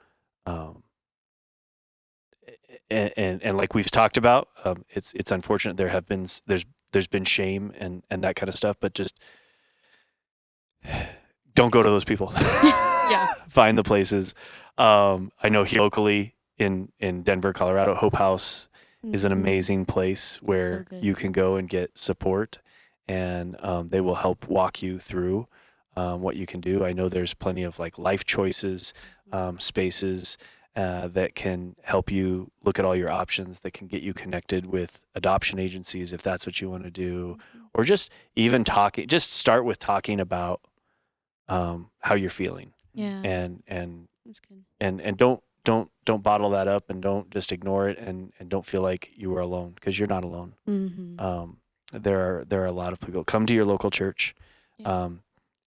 and like we've talked about, it's unfortunate. There's been shame and that kind of stuff, but just don't go to those people. Yeah. Find the places. I know here locally in Denver, Colorado, Hope House is an Mhm. amazing place where good. you can go and get support, and they will help walk you through what you can do. I know there's plenty of like life choices spaces that can help you look at all your options, that can get you connected with adoption agencies if that's what you want to do, or just even talking. Just start with talking about how you're feeling, Yeah. and That's good. and don't bottle that up, and don't just ignore it, and don't feel like you are alone, because you're not alone. Mm-hmm. There are a lot of people. Come to your local church, Yeah.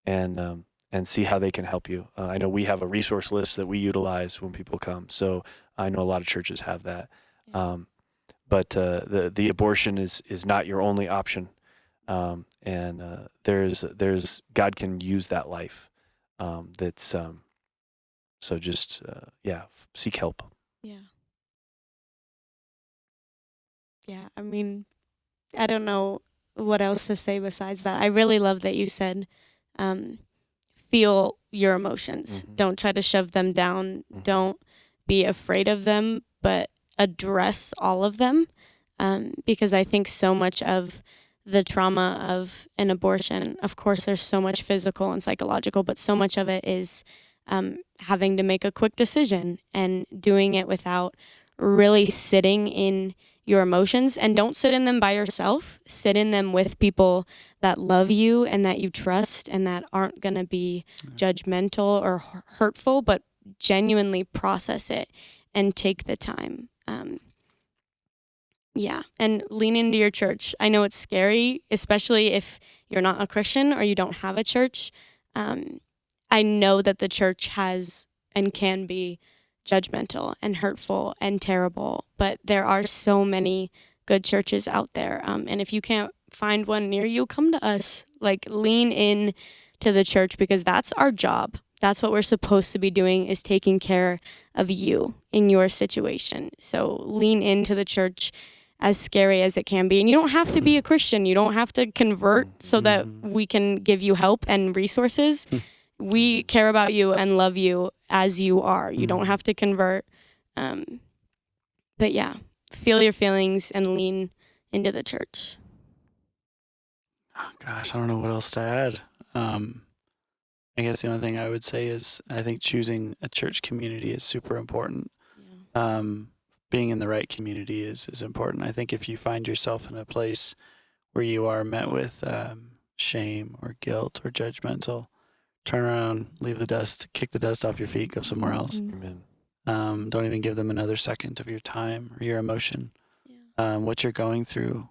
and see how they can help you. I know we have a resource list that we utilize when people come, so I know a lot of churches have that. Yeah. But the abortion is not your only option, and there's God can use that life. That's so just seek help. Yeah. Yeah. I mean, I don't know what else to say besides that. I really love that you said, um, feel your emotions. Mhm. Don't try to shove them down. Mhm. Don't be afraid of them, but address all of them. Because I think so much of the trauma of an abortion, of course, there's so much physical and psychological, but so much of it is having to make a quick decision and doing it without really sitting in your emotions. And don't sit in them by yourself. Sit in them with people that love you and that you trust and that aren't going to be judgmental or hurtful, but genuinely process it and take the time. Yeah, and lean into your church. I know it's scary, especially if you're not a Christian or you don't have a church. I know that the church has and can be judgmental and hurtful and terrible, but there are so many good churches out there. And if you can't find one near you, come to us. Like, lean in to the church, because that's our job. That's what we're supposed to be doing, is taking care of you in your situation. So lean into the church, as scary as it can be. And you don't have to be a Christian. You don't have to convert so that we can give you help and resources. We care about you and love you as you are. You don't have to convert. But yeah, feel your feelings and lean into the church. Oh, gosh, I don't know what else to add. I guess the only thing I would say is I think choosing a church community is super important. Yeah. Being in the right community is important. I think if you find yourself in a place where you are met with shame or guilt or judgmental, turn around, leave the dust, kick the dust off your feet, go somewhere else. Mhm. Amen. Don't even give them another second of your time or your emotion. Yeah. What you're going through.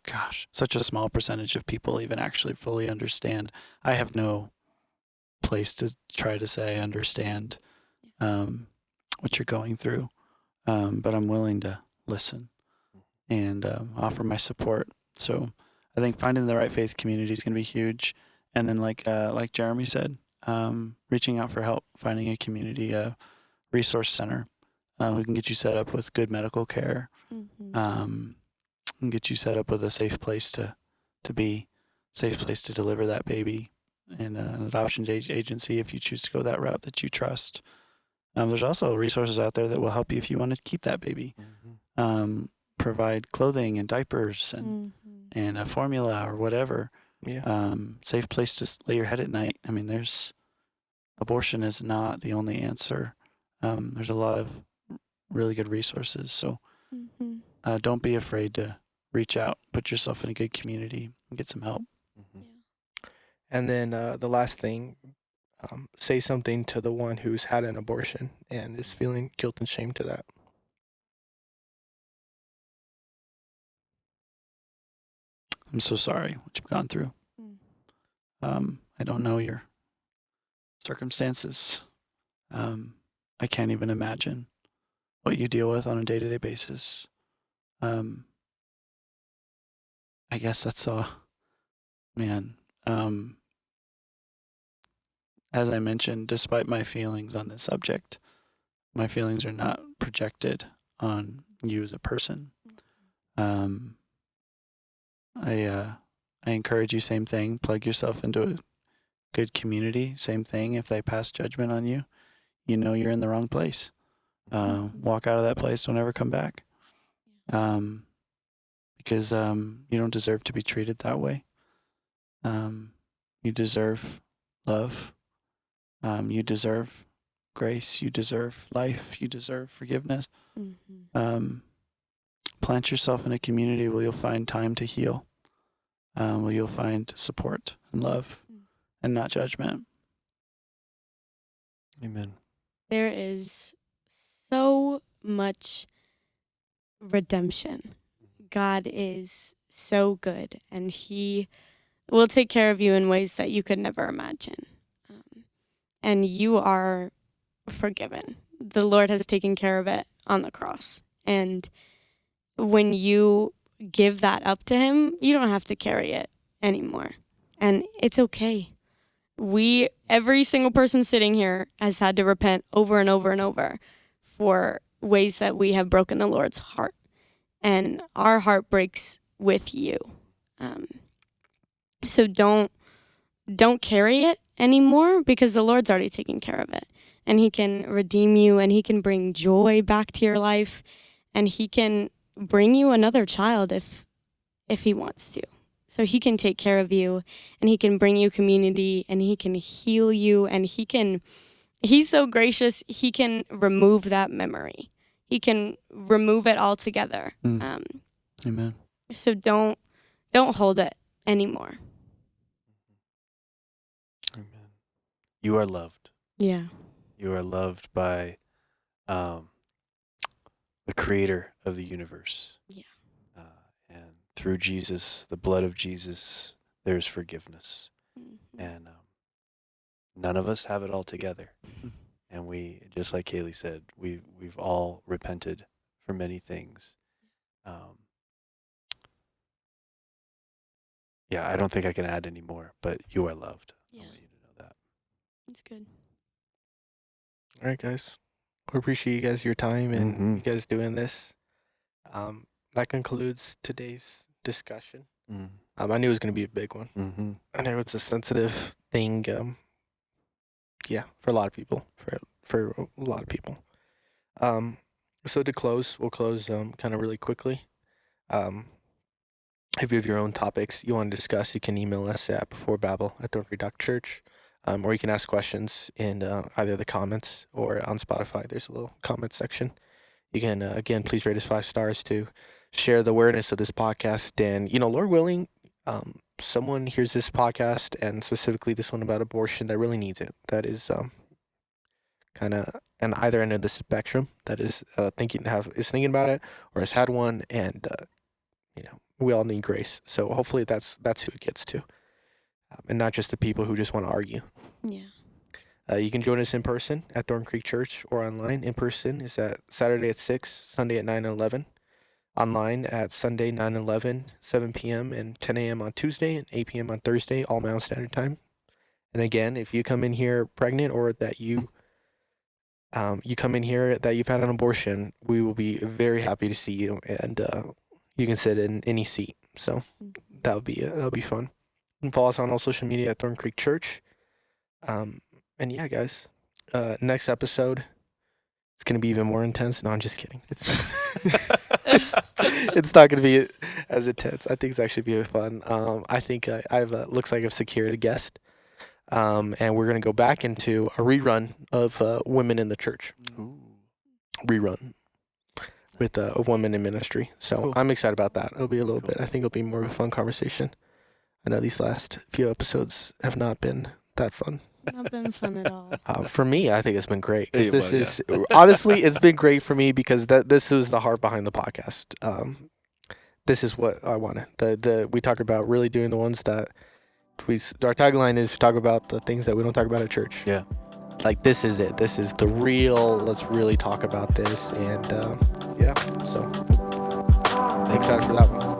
Gosh, such a small percentage of people even actually fully understand. I have no place to try to say I understand what you're going through, but I'm willing to listen and offer my support. So I think finding the right faith community is going to be huge. And then, like Jeremy said, reaching out for help, finding a community resource center who can get you set up with good medical care, Mhm. and get you set up with a safe place to be, safe place to deliver that baby, and an adoption agency if you choose to go that route that you trust. There's also resources out there that will help you if you want to keep that baby. Provide clothing and diapers and a formula or whatever. Yeah. Safe place to lay your head at night. I mean, abortion is not the only answer. There's a lot of really good resources. So Mhm. don't be afraid to reach out, put yourself in a good community, and get some help. Mhm. And then the last thing, say something to the one who's had an abortion and is feeling guilt and shame to that. I'm so sorry what you've gone through. I don't know your circumstances. I can't even imagine what you deal with on a day-to-day basis. I guess that's all. Man, as I mentioned, despite my feelings on this subject, my feelings are not projected on you as a person. I encourage you, same thing, plug yourself into a good community, same thing. If they pass judgment on you, you know you're in the wrong place. Walk out of that place, don't ever come back. Because you don't deserve to be treated that way. You deserve love. You deserve grace. You deserve life. You deserve forgiveness. Plant yourself in a community where you'll find time to heal, where you'll find support and love and not judgment. Amen. There is so much redemption. God is so good, and he will take care of you in ways that you could never imagine. And you are forgiven. The Lord has taken care of it on the cross. And when you give that up to him, you don't have to carry it anymore. And it's okay. Every single person sitting here has had to repent over and over and over for ways that we have broken the Lord's heart. And our heart breaks with you. So don't carry it anymore, because the Lord's already taken care of it. And he can redeem you, and he can bring joy back to your life, and he can bring you another child if he wants to. So he can take care of you, and he can bring you community, and he can heal you, and he's so gracious, he can remove that memory. He can remove it altogether. Amen. So don't hold it anymore. Amen. You are loved. Yeah. You are loved by the creator of the universe. Yeah. And through Jesus, the blood of Jesus, there's forgiveness. And none of us have it all together. And we, just like Kaylee said, we've all repented for many things. Yeah, I don't think I can add any more, but you are loved. Yeah. I want you to know that. It's good. All right, guys. We appreciate you guys your time and you guys doing this. That concludes today's discussion. I knew it was going to be a big one. I know it's a sensitive thing. Yeah, for a lot of people. For a lot of people. So to close, we'll close kind of really quickly. If you have your own topics you want to discuss, you can email us at beforebabel@thorncreek.church. Or you can ask questions in either the comments or on Spotify. There's a little comment section. You can, again, please rate us 5 stars to share the awareness of this podcast. And, Lord willing, someone hears this podcast, and specifically this one about abortion, that really needs it. That is kind of on either end of the spectrum, that is thinking about it or has had one, and we all need grace. So hopefully that's who it gets to, and not just the people who just want to argue. Yeah. You can join us in person at ThornCreek Church, or online. In person is at Saturday at 6, Sunday at 9 and 11. Online at Sunday 9 and 11, 7 p.m. and 10 a.m. on Tuesday and 8 p.m. on Thursday, all Mountain Standard Time. And again, if you come in here pregnant, or that you come in here that you've had an abortion, we will be very happy to see you, and you can sit in any seat. So that'll be fun. You can follow us on all social media at ThornCreek Church. And yeah, guys, next episode, it's going to be even more intense. No, I'm just kidding. It's not. It's not going to be as intense. I think it's actually be fun. I think I've looks like I've secured a guest. And we're going to go back into a rerun of Women in the Church. Ooh. Rerun with a woman in ministry. So Cool. I'm excited about that. It'll be a little bit. I think it'll be more of a fun conversation. I know these last few episodes have not been that fun. Not been fun at all. For me, I think it's been great because Yeah, this well, is honestly, it's been great for me because this is the heart behind the podcast. This is what I wanted. We talk about really doing the ones that our tagline is talk about the things that we don't talk about at church. Yeah. Like this is it. This is the real. Let's really talk about this, and yeah. So excited for that one.